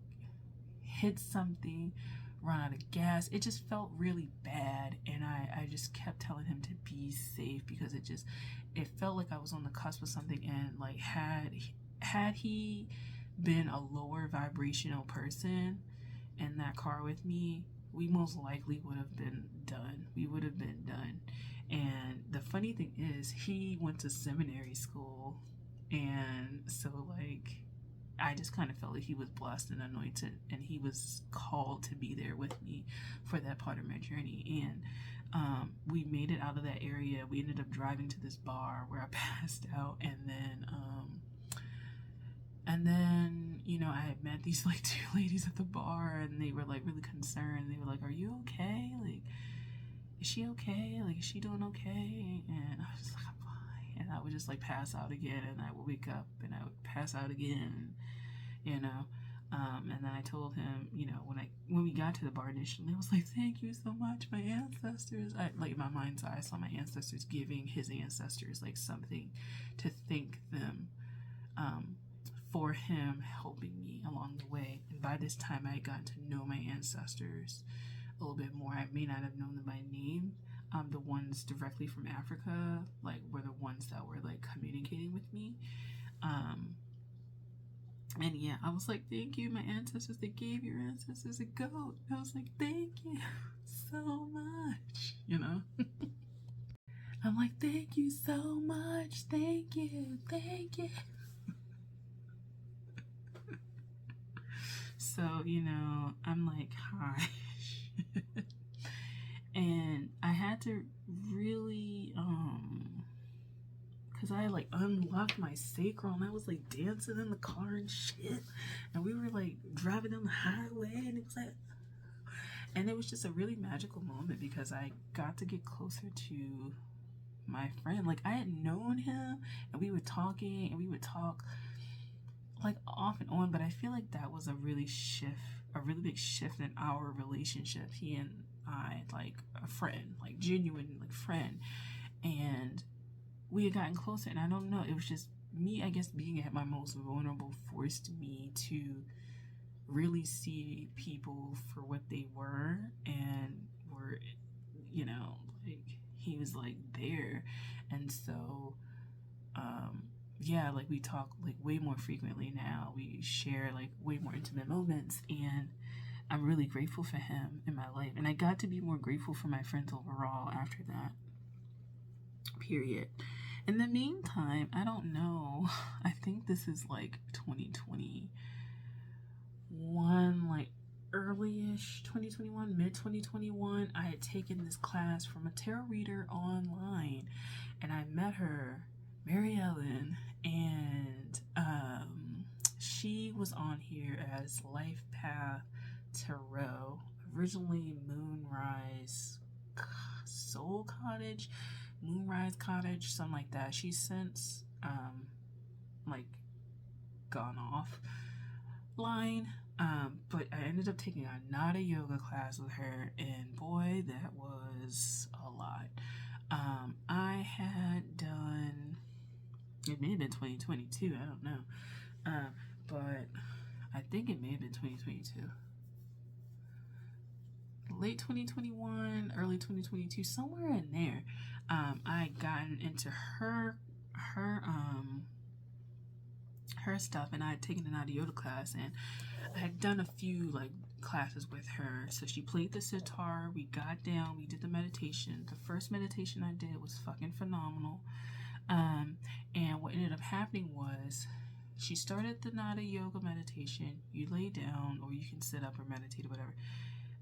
hit something, run out of gas. It just felt really bad, and I just kept telling him to be safe, because it felt like I was on the cusp of something. And like, had he been a lower vibrational person, in that car with me, we most likely would have been done. We would have been done. And the funny thing is, he went to seminary school, and so like I just kind of felt like he was blessed and anointed, and he was called to be there with me for that part of my journey. And we made it out of that area. We ended up driving to this bar where I passed out, and then, you know, I had met these like two ladies at the bar, and they were like really concerned. They were like, "Are you okay? Like, is she okay? Like, is she doing okay?" And I was like, "I'm fine." And I would just like pass out again, and I would wake up, and I would pass out again, you know. And then I told him, you know, when we got to the bar initially, I was like, "Thank you so much, my ancestors." I, like, in my mind's eye, I saw my ancestors giving his ancestors like something to thank them for him helping me along the way. And by this time, I had gotten to know my ancestors a little bit more. I may not have known them by name. The ones directly from Africa, like, were the ones that were like communicating with me. And yeah, I was like, "Thank you, my ancestors. They gave your ancestors a goat." I was like, "Thank you so much," you know. I'm like, "Thank you so much. Thank you. Thank you." So, you know, I'm like, "Hi." And I had to really, because I like unlocked my sacral, and I was like dancing in the car and shit. And we were like driving down the highway, and it was like, and it was just a really magical moment because I got to get closer to my friend. Like, I had known him, and we were talking, and we would talk like off and on, but I feel like that was a really big shift in our relationship. He and I, like a friend, like genuine, like friend, and we had gotten closer. And I don't know, it was just me, I guess, being at my most vulnerable forced me to really see people for what they were and were, you know, like he was like there. And so yeah, like we talk like way more frequently now. We share like way more intimate moments, and I'm really grateful for him in my life. And I got to be more grateful for my friends overall after that period. In the meantime, I don't know, I think this is like 2021, like early-ish 2021, mid 2021. I had taken this class from a tarot reader online, and I met her, Mary Ellen, and she was on here as Life Path Tarot, originally Moonrise Soul Cottage, Moonrise Cottage, something like that. She's since like gone offline, but I ended up taking a Nada yoga class with her, and boy, that was a lot. I had done, it may have been 2022, I don't know, but I think it may have been 2022. Late 2021, early 2022, somewhere in there. I had gotten into her stuff, and I had taken an yoga class, and I had done a few like classes with her. So she played the sitar, we got down, we did the meditation. The first meditation I did was fucking phenomenal. And what ended up happening was she started the Nada yoga meditation. You lay down, or you can sit up or meditate or whatever.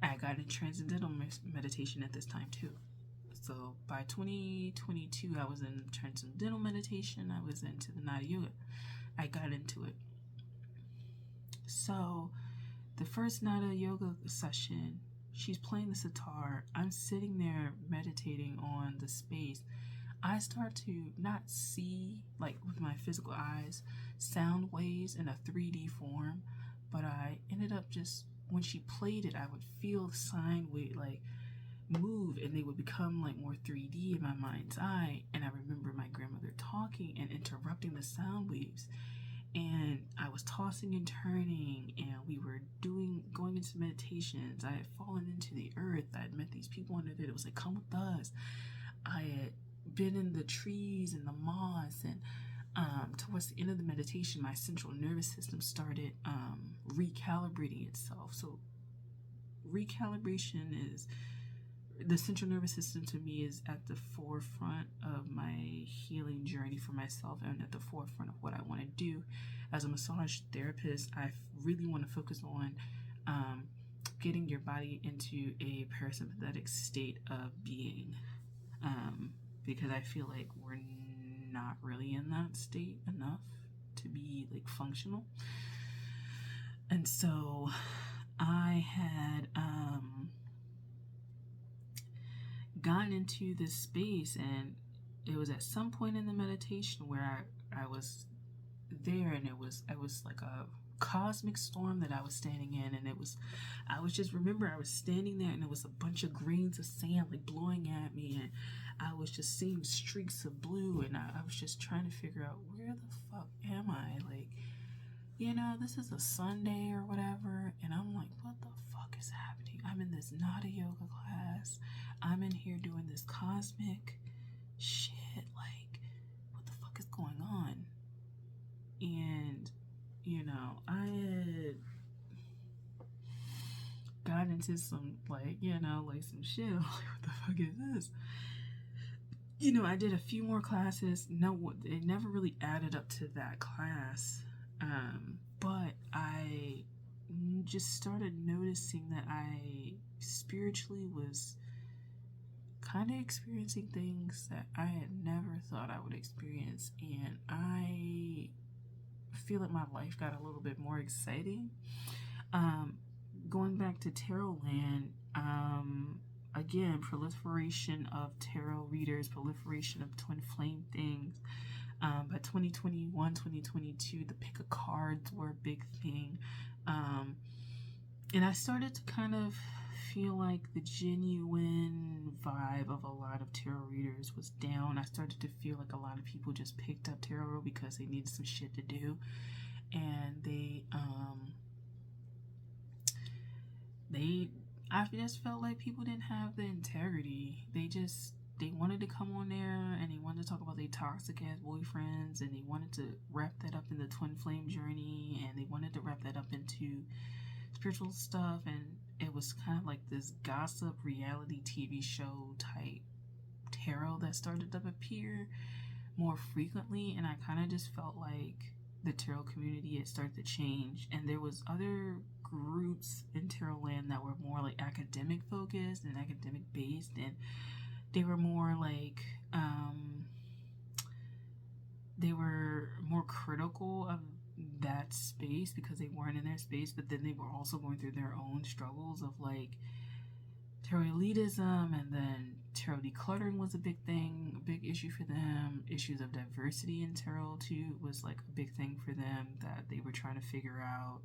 I got in transcendental meditation at this time too. So by 2022, I was in transcendental meditation. I was into the Nada yoga. I got into it. So the first Nada yoga session, she's playing the sitar. I'm sitting there meditating on the space. I start to not see, like with my physical eyes, sound waves in a 3D form, but I ended up just, when she played it, I would feel the sine wave like move, and they would become like more 3D in my mind's eye. And I remember my grandmother talking and interrupting the sound waves, and I was tossing and turning, and we were going into meditations. I had fallen into the earth. I had met these people under there. It was like, "Come with us." I had been in the trees and the moss, and towards the end of the meditation, my central nervous system started recalibrating itself. So recalibration is, the central nervous system to me is at the forefront of my healing journey for myself, and at the forefront of what I want to do as a massage therapist. I really want to focus on getting your body into a parasympathetic state of being, because I feel like we're not really in that state enough to be like functional. And so I had gotten into this space, and it was at some point in the meditation where I was there, and I was like a cosmic storm that I was standing in, and I was standing there, and it was a bunch of grains of sand like blowing at me, and I was just seeing streaks of blue, and I was just trying to figure out, where the fuck am I? Like, this is a Sunday or whatever, and I'm like, what the fuck is happening? I'm in this Nada yoga class. I'm in here doing this cosmic shit. Like, what the fuck is going on? And, I had gotten into some, like some shit. Like, what the fuck is this? I did a few more classes. No, it never really added up to that class. But I just started noticing that I spiritually was kind of experiencing things that I had never thought I would experience, and I feel like my life got a little bit more exciting. Going back to tarot land, again, proliferation of tarot readers, proliferation of twin flame things. By 2021, 2022, the pick of cards were a big thing. And I started to kind of feel like the genuine vibe of a lot of tarot readers was down. I started to feel like a lot of people just picked up tarot because they needed some shit to do. And I just felt like people didn't have the integrity. They wanted to come on there, and they wanted to talk about their toxic ass boyfriends, and they wanted to wrap that up in the twin flame journey, and they wanted to wrap that up into spiritual stuff, and it was kind of like this gossip reality TV show type tarot that started to appear more frequently, and I kind of just felt like the tarot community had started to change, and there was other groups in tarot land that were more like academic focused and academic based, and they were more like they were more critical of that space because they weren't in their space, but then they were also going through their own struggles of like tarot elitism, and then tarot decluttering was a big thing, a big issue for them. Issues of diversity in tarot too was like a big thing for them that they were trying to figure out.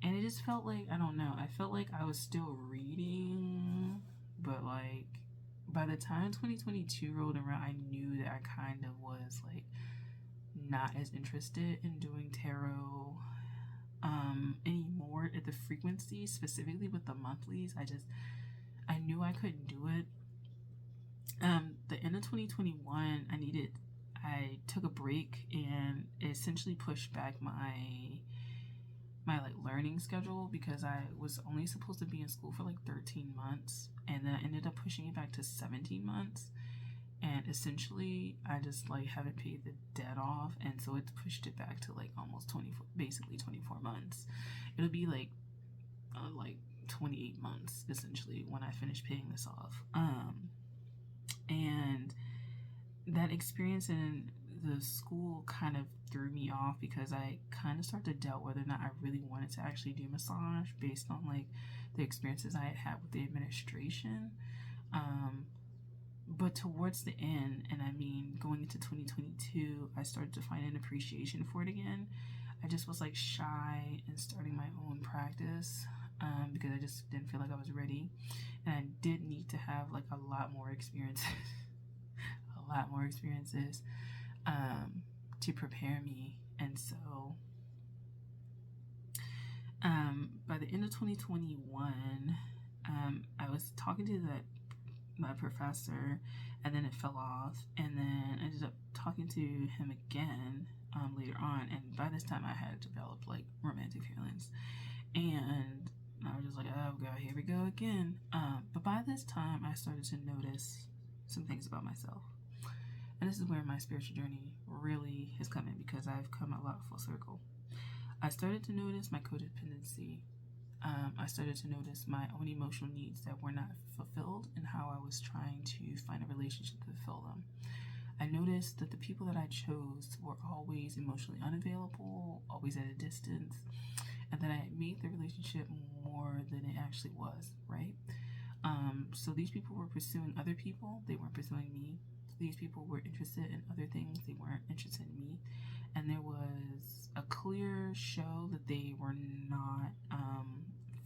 And it just felt like, I don't know, I felt like I was still reading, but like by the time 2022 rolled around, I knew that I kind of was like not as interested in doing tarot anymore at the frequency, specifically with the monthlies. I knew I couldn't do it. The end of 2021, I took a break, and it essentially pushed back my like learning schedule, because I was only supposed to be in school for like 13 months, and then I ended up pushing it back to 17 months, and essentially I just like haven't paid the debt off, and so it's pushed it back to like almost 24 months. It'll be like 28 months essentially when I finish paying this off. And that experience in the school kind of threw me off, because I kind of started to doubt whether or not I really wanted to actually do massage based on like the experiences I had with the administration. But towards the end, and I mean going into 2022, I started to find an appreciation for it again. I just was like shy in starting my own practice, because I just didn't feel like I was ready, and I did need to have like a lot more experiences to prepare me. And so by the end of 2021, I was talking to my professor, and then it fell off, and then I ended up talking to him again later on, and by this time I had developed like romantic feelings, and And I was just like, oh God, here we go again. But by this time, I started to notice some things about myself. And this is where my spiritual journey really has come in, because I've come a lot full circle. I started to notice my codependency. I started to notice my own emotional needs that were not fulfilled, and how I was trying to find a relationship to fulfill them. I noticed that the people that I chose were always emotionally unavailable, always at a distance, and that I had made the relationship more than it actually was, right? So these people were pursuing other people, they weren't pursuing me. These people were interested in other things, they weren't interested in me. And there was a clear show that they were not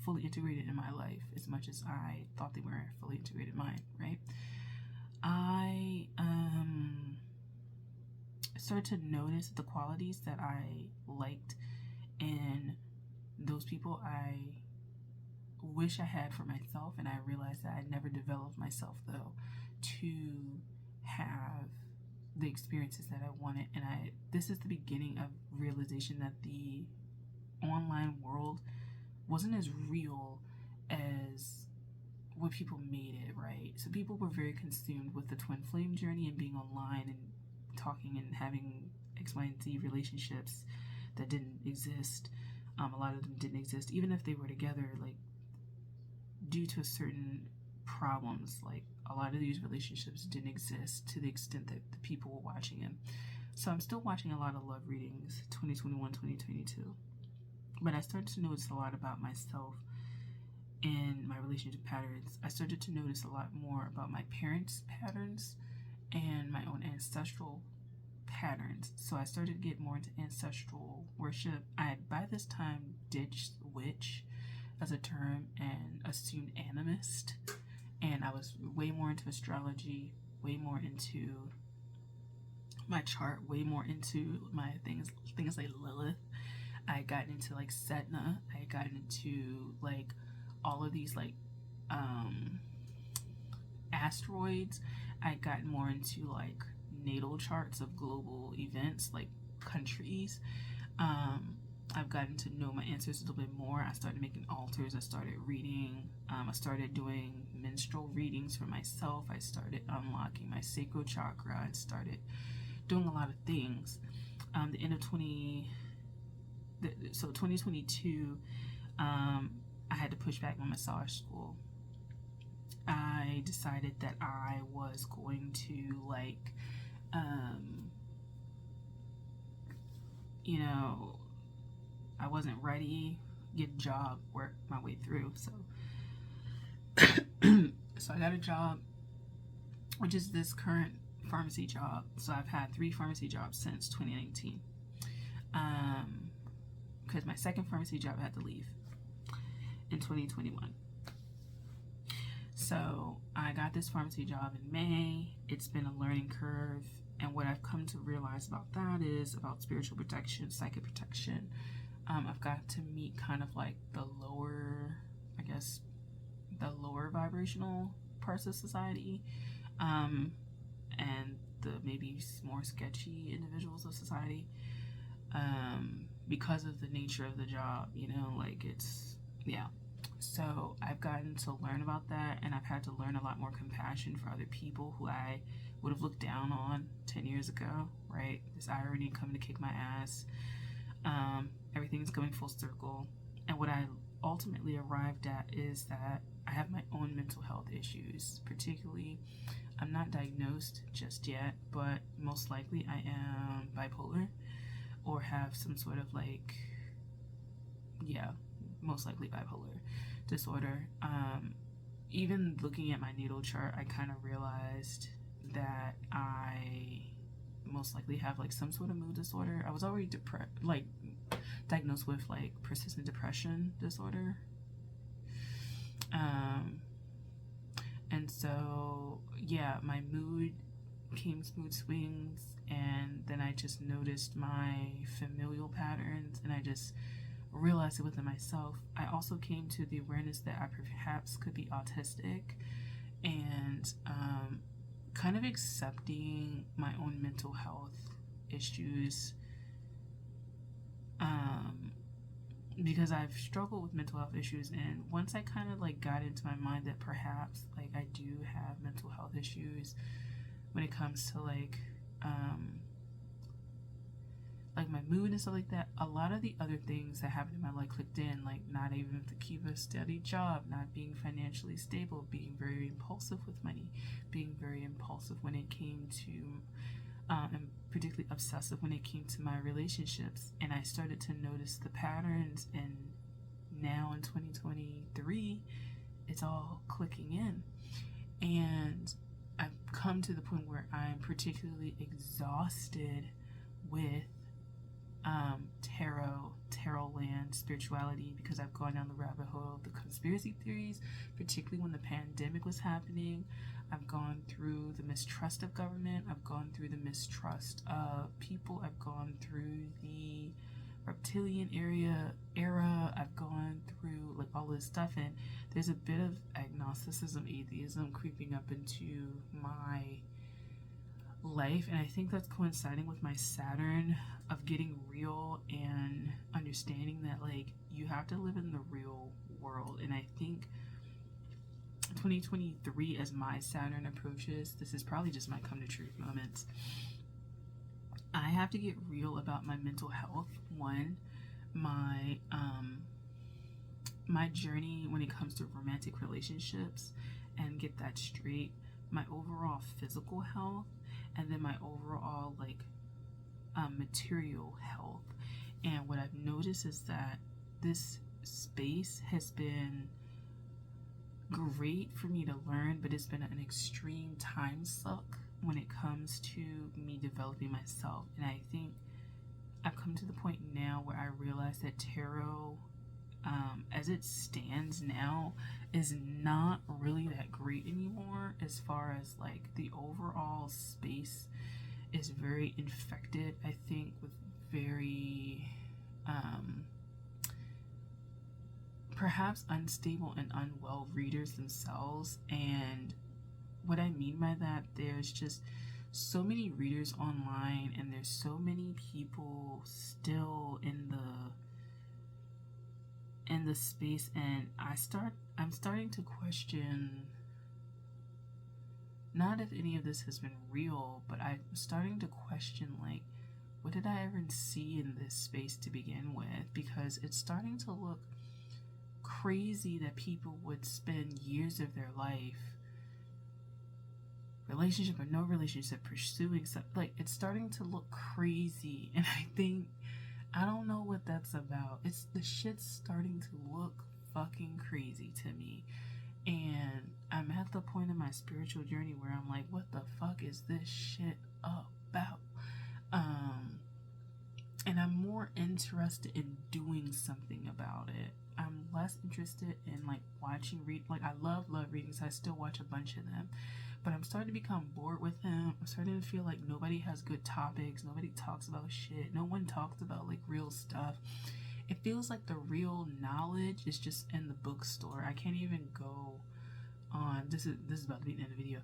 fully integrated in my life as much as I thought they were fully integrated in mine, right? I started to notice the qualities that I liked in those people I wish I had for myself, and I realized that I never developed myself, though, to have the experiences that I wanted. And this is the beginning of realization that the online world wasn't as real as what people made it, right? So people were very consumed with the twin flame journey and being online and talking and having X, Y, and Z relationships that didn't exist. A lot of them didn't exist, even if they were together, like, due to certain problems. Like, a lot of these relationships didn't exist to the extent that the people were watching them. So I'm still watching a lot of love readings, 2021, 2022. But I started to notice a lot about myself and my relationship patterns. I started to notice a lot more about my parents' patterns and my own ancestral patterns. So I started to get more into ancestral worship. I had by this time ditched witch as a term and assumed animist. And I was way more into astrology, way more into my chart, way more into my things like Lilith. I had gotten into like Setna. I had gotten into like all of these like asteroids. I had gotten more into like natal charts of global events, like countries. I've gotten to know my ancestors a little bit more. I started making altars. I started reading. I started doing menstrual readings for myself. I started unlocking my sacral chakra. I started doing a lot of things. The end of 2022, I had to push back my massage school. I decided that I was going to like, I wasn't ready, get a job, work my way through. So I got a job, which is this current pharmacy job. So I've had 3 pharmacy jobs since 2019. Because my second pharmacy job I had to leave in 2021. So I got this pharmacy job in May. It's been a learning curve. And what I've come to realize about that is about spiritual protection, psychic protection. I've got to meet kind of like the lower vibrational parts of society, and the maybe more sketchy individuals of society, because of the nature of the job, So I've gotten to learn about that, and I've had to learn a lot more compassion for other people who I would have looked down on 10 years ago, right? This irony coming to kick my ass. Everything's coming full circle. And what I ultimately arrived at is that I have my own mental health issues. Particularly, I'm not diagnosed just yet, but most likely I am bipolar or have some sort of most likely bipolar disorder. Even looking at my natal chart, I kind of realized that I most likely have some sort of mood disorder. I was already diagnosed with persistent depression disorder. And so my mood came mood swings, and then I just noticed my familial patterns, and I just realized it within myself. I also came to the awareness that I perhaps could be autistic, and kind of accepting my own mental health issues because I've struggled with mental health issues, and once I kind of like got into my mind that perhaps like I do have mental health issues when it comes to like my mood and stuff like that, a lot of the other things that happened in my life clicked in, like not able to keep a steady job, not being financially stable, being very impulsive with money, being very impulsive when it came to and particularly obsessive when it came to my relationships. And I started to notice the patterns, and now in 2023 it's all clicking in, and I've come to the point where I'm particularly exhausted with tarot land, spirituality, because I've gone down the rabbit hole of the conspiracy theories, particularly when the pandemic was happening. I've gone through the mistrust of government. I've gone through the mistrust of people. I've gone through the reptilian era. I've gone through like all this stuff, and there's a bit of agnosticism, atheism creeping up into my life, and I think that's coinciding with my Saturn of getting real and understanding that like you have to live in the real world. And I think 2023, as my Saturn approaches, this is probably just my come to truth moments, I have to get real about my mental health. One, my my journey when it comes to romantic relationships, and get that straight, my overall physical health, and then my overall like material health. And what I've noticed is that this space has been great for me to learn, but it's been an extreme time suck when it comes to me developing myself. And I think I've come to the point now where I realize that tarot, as it stands now, is not really that great anymore, as far as like the overall space is very infected, I think, with very perhaps unstable and unwell readers themselves. And what I mean by that, there's just so many readers online, and there's so many people still in the space, and I'm starting to question not if any of this has been real, but I'm starting to question like, what did I ever see in this space to begin with? Because it's starting to look crazy that people would spend years of their life, relationship or no relationship, pursuing stuff. Like, it's starting to look crazy, and I think, I don't know what that's about. It's the shit's starting to look fucking crazy to me. And I'm at the point in my spiritual journey where I'm like, what the fuck is this shit about? And I'm more interested in doing something about it. I'm less interested in like like I love readings. I still watch a bunch of them, but I'm starting to become bored with them. I'm starting to feel like nobody has good topics. Nobody talks about shit. No one talks about like real stuff. It feels like the real knowledge is just in the bookstore. I can't even go on. This is about to be the end of the video,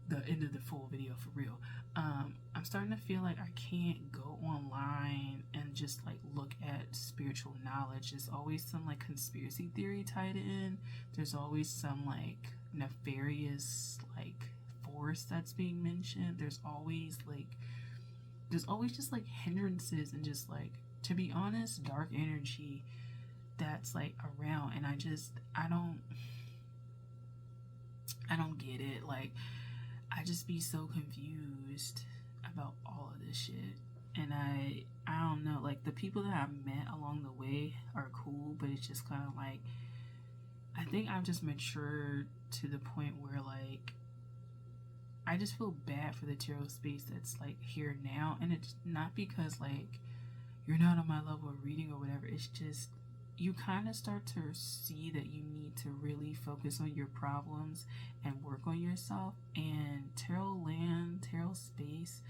the end of the full video for real. I'm starting to feel like I can't go online and just like look at spiritual knowledge. There's always some like conspiracy theory tied in. There's always some like nefarious like force that's being mentioned. There's always just like hindrances, and just like, to be honest, dark energy that's like around. And I don't get it. Like, I just be so confused about all of this shit. And I don't know, like, the people that I've met along the way are cool, but it's just kind of like, I think I've just matured to the point where like I just feel bad for the tarot space that's like here now. And it's not because like you're not on my level of reading or whatever. It's just you kind of start to see that you need to really focus on your problems and work on yourself. And tarot land, tarot space,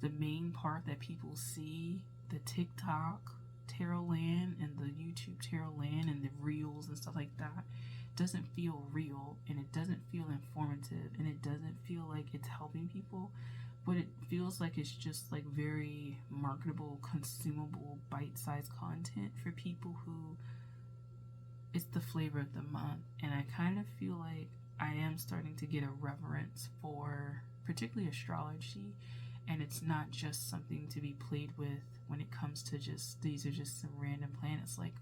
the main part that people see, the TikTok tarot land and the YouTube tarot land and the reels and stuff like that, doesn't feel real, and it doesn't feel informative, and it doesn't feel like it's helping people. What it feels feels like it's just like very marketable, consumable, bite-sized content for people who it's the flavor of the month. And I kind of feel like I am starting to get a reverence for particularly astrology, and it's not just something to be played with when it comes to just these are just some random planets. Like,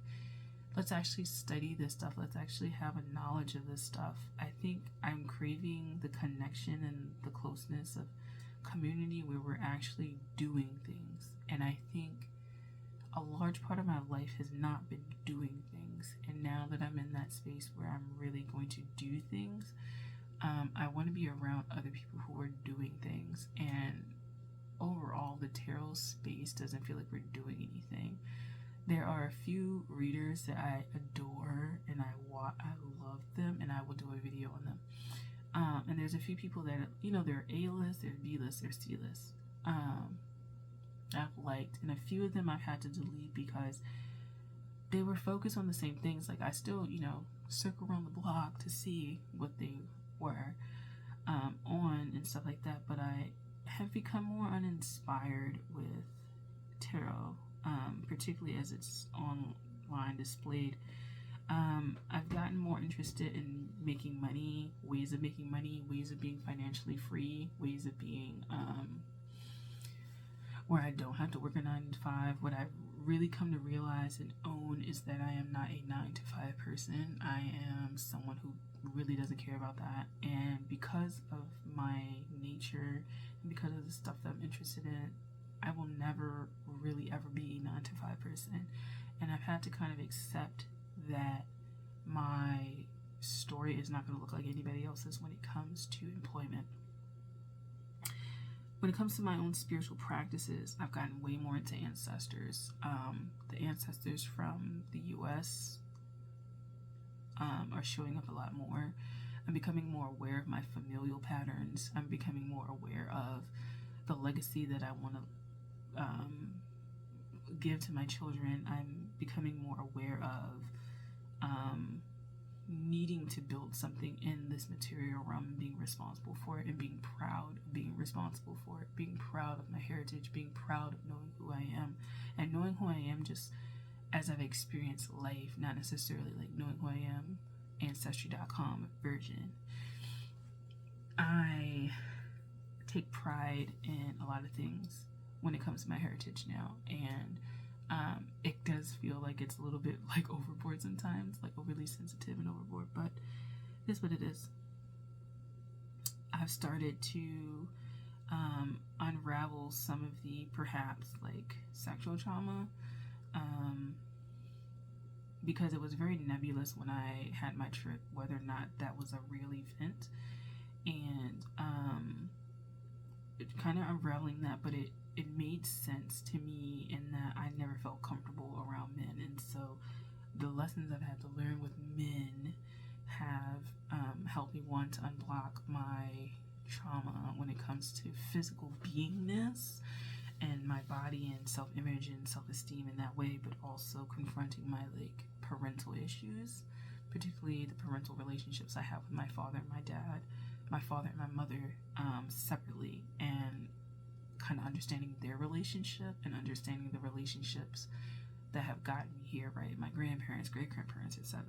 let's actually study this stuff. Let's actually have a knowledge of this stuff. I think I'm craving the connection and the closeness of community where we're actually doing things. And I think a large part of my life has not been doing things. And now that I'm in that space where I'm really going to do things, I want to be around other people who are doing things. And overall, the tarot space doesn't feel like we're doing anything. There are a few readers that I adore and I love them, and I will do a video on them. And there's a few people that, you know, they're A-list, they're B-list, they're C-list. I've liked, and a few of them I've had to delete because they were focused on the same things. Like, I still, you know, circle around the block to see what they were on and stuff like that, but I have become more uninspired with tarot, particularly as it's online displayed. I've gotten more interested in making money, ways of making money, ways of being financially free, ways of being where I don't have to work a 9 to 5. What I've really come to realize and own is that I am not a 9 to 5 person. I am someone who really doesn't care about that, and because of my nature and because of the stuff that I'm interested in, I will never really ever be a 9 to 5 person. And I've had to kind of accept that my story is not going to look like anybody else's when it comes to employment. When it comes to my own spiritual practices, I've gotten way more into ancestors. The ancestors from the US are showing up a lot more. I'm becoming more aware of my familial patterns. I'm becoming more aware of the legacy that I want to give to my children. I'm becoming more aware of needing to build something in this material realm and being responsible for it, and being proud of being responsible for it, being proud of my heritage, being proud of knowing who I am, and knowing who I am just as I've experienced life, not necessarily like knowing who I am, Ancestry.com version. I take pride in a lot of things when it comes to my heritage now, and it does feel like it's a little bit like overboard sometimes, like overly sensitive and overboard, but it is what it is. I've started to unravel some of the perhaps like sexual trauma, because it was very nebulous when I had my trip whether or not that was a real event, and kind of unraveling that, but it made sense to me in that I never felt comfortable around men, and so the lessons I've had to learn with men have helped me want to unblock my trauma when it comes to physical beingness and my body and self-image and self-esteem in that way, but also confronting my like parental issues, particularly the parental relationships I have with my father and my dad, my father and my mother separately, and kind of understanding their relationship and understanding the relationships that have gotten me here, right? My grandparents, great-grandparents, etc.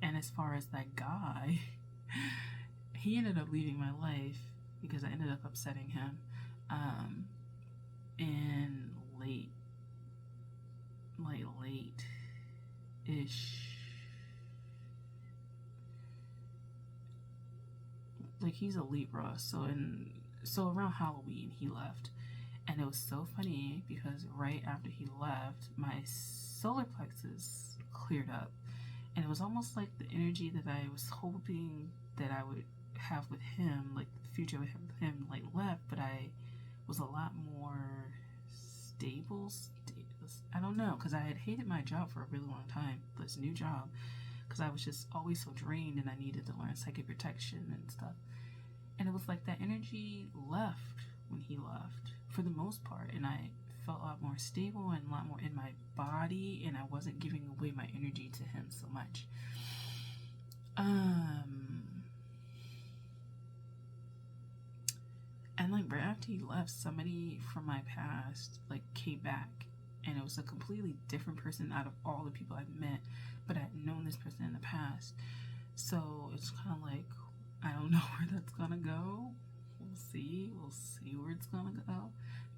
And as far as that guy, he ended up leaving my life because I ended up upsetting him in late-ish. Like, he's a Libra, so around Halloween he left, and it was so funny because right after he left, my solar plexus cleared up, and it was almost like the energy that I was hoping that I would have with him, like the future I would have with him, like left, but I was a lot more stable. I don't know, because I had hated my job for a really long time, this new job, because I was just always so drained and I needed to learn psychic protection and stuff. And it was like that energy left when he left for the most part, and I felt a lot more stable and a lot more in my body, and I wasn't giving away my energy to him so much. after he left, somebody from my past like came back, and it was a completely different person out of all the people I've met, but I had known this person in the past. So it's kind of like, I don't know where that's gonna go. We'll see where it's gonna go.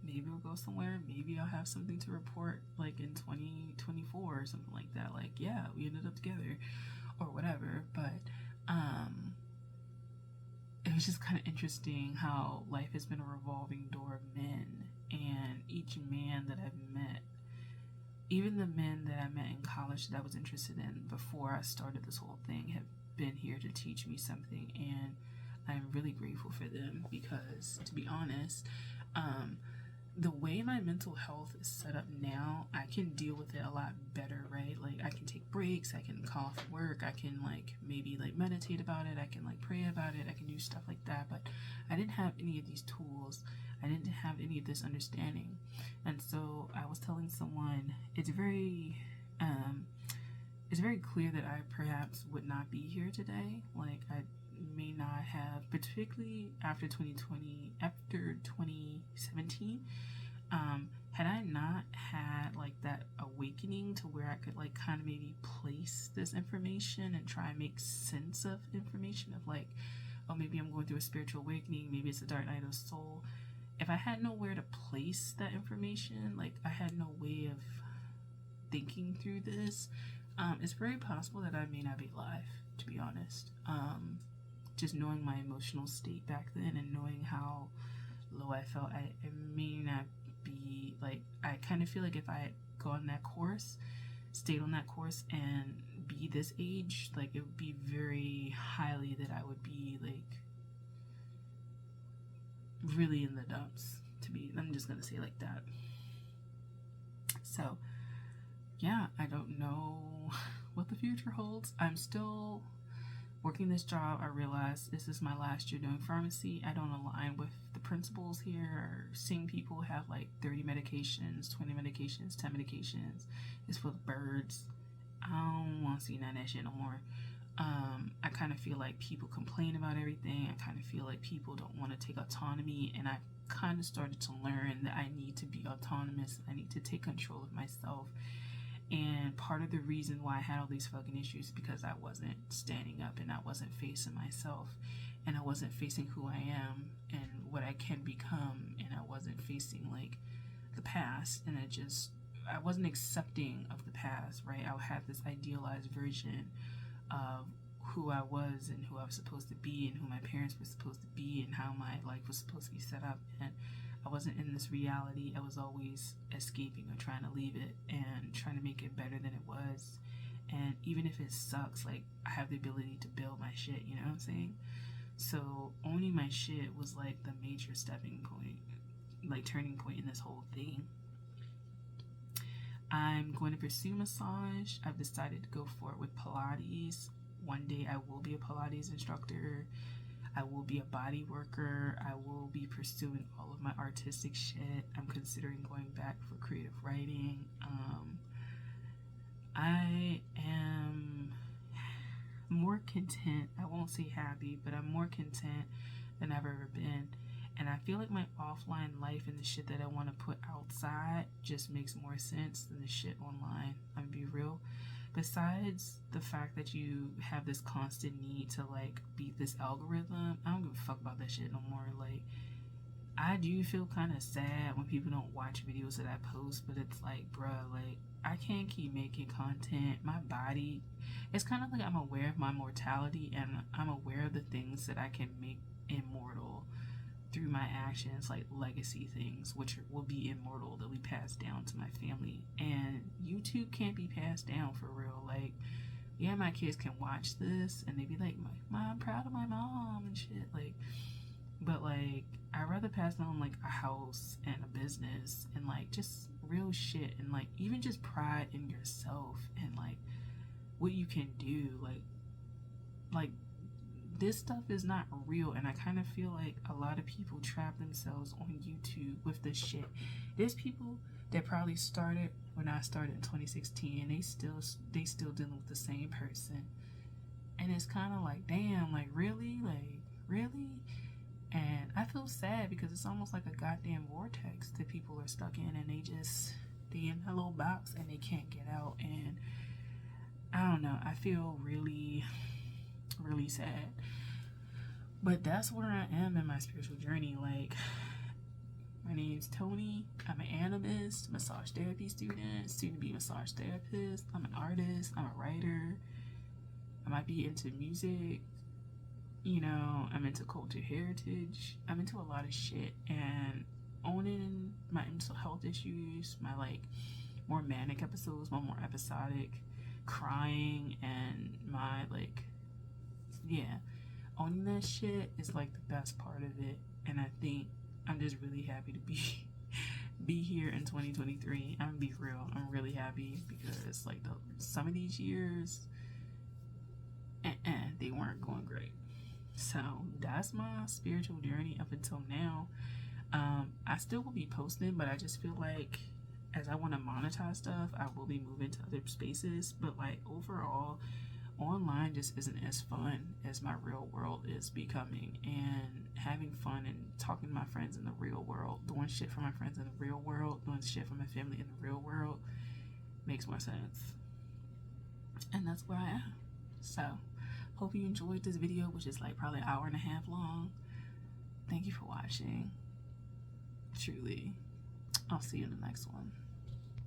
Maybe we'll go somewhere. Maybe I'll have something to report like in 2024 or something like that. Like, yeah, we ended up together or whatever. But it was just kind of interesting how life has been a revolving door of men, and each man that I've met, even the men that I met in college that I was interested in before I started this whole thing, have been here to teach me something, and I'm really grateful for them because, to be honest, the way my mental health is set up now, I can deal with it a lot better, right? Like, I can take breaks, I can call off work, I can like maybe like meditate about it, I can like pray about it, I can do stuff like that. But I didn't have any of these tools, I didn't have any of this understanding. And so I was telling someone, it's very clear that I perhaps would not be here today. Like, I may not have, particularly after 2017, had I not had like that awakening to where I could like kind of maybe place this information and try and make sense of information of like, oh, maybe I'm going through a spiritual awakening, maybe it's a dark night of the soul. If I had nowhere to place that information, like I had no way of thinking through this, it's very possible that I may not be alive, to be honest. Just knowing my emotional state back then and knowing how low I felt, I may not be, like, I kind of feel like if I had gone that course, stayed on that course, and be this age, like, it would be very highly that I would be, like, really in the dumps, I'm just gonna say like that. So, yeah, I don't know what the future holds. I'm still working this job. I realize this is my last year doing pharmacy. I don't align with the principles here. Seeing people have like 30 medications, 20 medications, 10 medications. It's for the birds. I don't want to see none of that shit no more. I kind of feel like people complain about everything. I kind of feel like people don't want to take autonomy, and I kind of started to learn that I need to be autonomous. I need to take control of myself. And part of the reason why I had all these fucking issues is because I wasn't standing up, and I wasn't facing myself, and I wasn't facing who I am and what I can become, and I wasn't facing like the past, and I wasn't accepting of the past, right? I had this idealized version of who I was and who I was supposed to be and who my parents were supposed to be and how my life was supposed to be set up, and I wasn't in this reality. I was always escaping or trying to leave it and trying to make it better than it was. And even if it sucks, like, I have the ability to build my shit, you know what I'm saying? So owning my shit was like the major stepping point, like turning point in this whole thing. I'm going to pursue massage. I've decided to go for it with Pilates. One day I will be a Pilates instructor. I will be a body worker. I will be pursuing all of my artistic shit. I'm considering going back for creative writing. I am more content. I won't say happy, but I'm more content than I've ever been. And I feel like my offline life and the shit that I want to put outside just makes more sense than the shit online. I'm gonna be real. Besides the fact that you have this constant need to like beat this algorithm, I don't give a fuck about that shit no more. Like, I do feel kind of sad when people don't watch videos that I post, but it's like, bruh, like, I can't keep making content. My body, it's kind of like I'm aware of my mortality, and I'm aware of the things that I can make immortal through my actions, like legacy things, which will be immortal, that we pass down to my family. And YouTube can't be passed down for real. Like, yeah, my kids can watch this and they be like, Mom, I'm proud of my mom and shit. Like, but like, I'd rather pass down like a house and a business and like just real shit, and like even just pride in yourself and like what you can do. Like this stuff is not real, and I kind of feel like a lot of people trap themselves on YouTube with this shit. There's people that probably started when I started in 2016, and they still dealing with the same person, and it's kind of like, damn, like really, And I feel sad because it's almost like a goddamn vortex that people are stuck in, and they in a little box and they can't get out. And I don't know, I feel really, really sad. But that's where I am in my spiritual journey. Like, my name's Tony. I'm an animist, massage therapy student to be massage therapist. I'm an artist. I'm a writer. I might be into music. You know, I'm into culture heritage. I'm into a lot of shit. And owning my mental health issues, my like more manic episodes, my more episodic crying, and my like, yeah, owning that shit is like the best part of it. And I think I'm just really happy to be here in 2023. I'm gonna be real, I'm really happy because like some of these years they weren't going great. So that's my spiritual journey up until now. I still will be posting, but I just feel like as I want to monetize stuff, I will be moving to other spaces. But like overall, online just isn't as fun as my real world is becoming. And having fun and talking to my friends in the real world, doing shit for my friends in the real world, doing shit for my family in the real world makes more sense. And that's where I am. So hope you enjoyed this video, which is like probably an hour and a half long. Thank you for watching. Truly. I'll see you in the next one.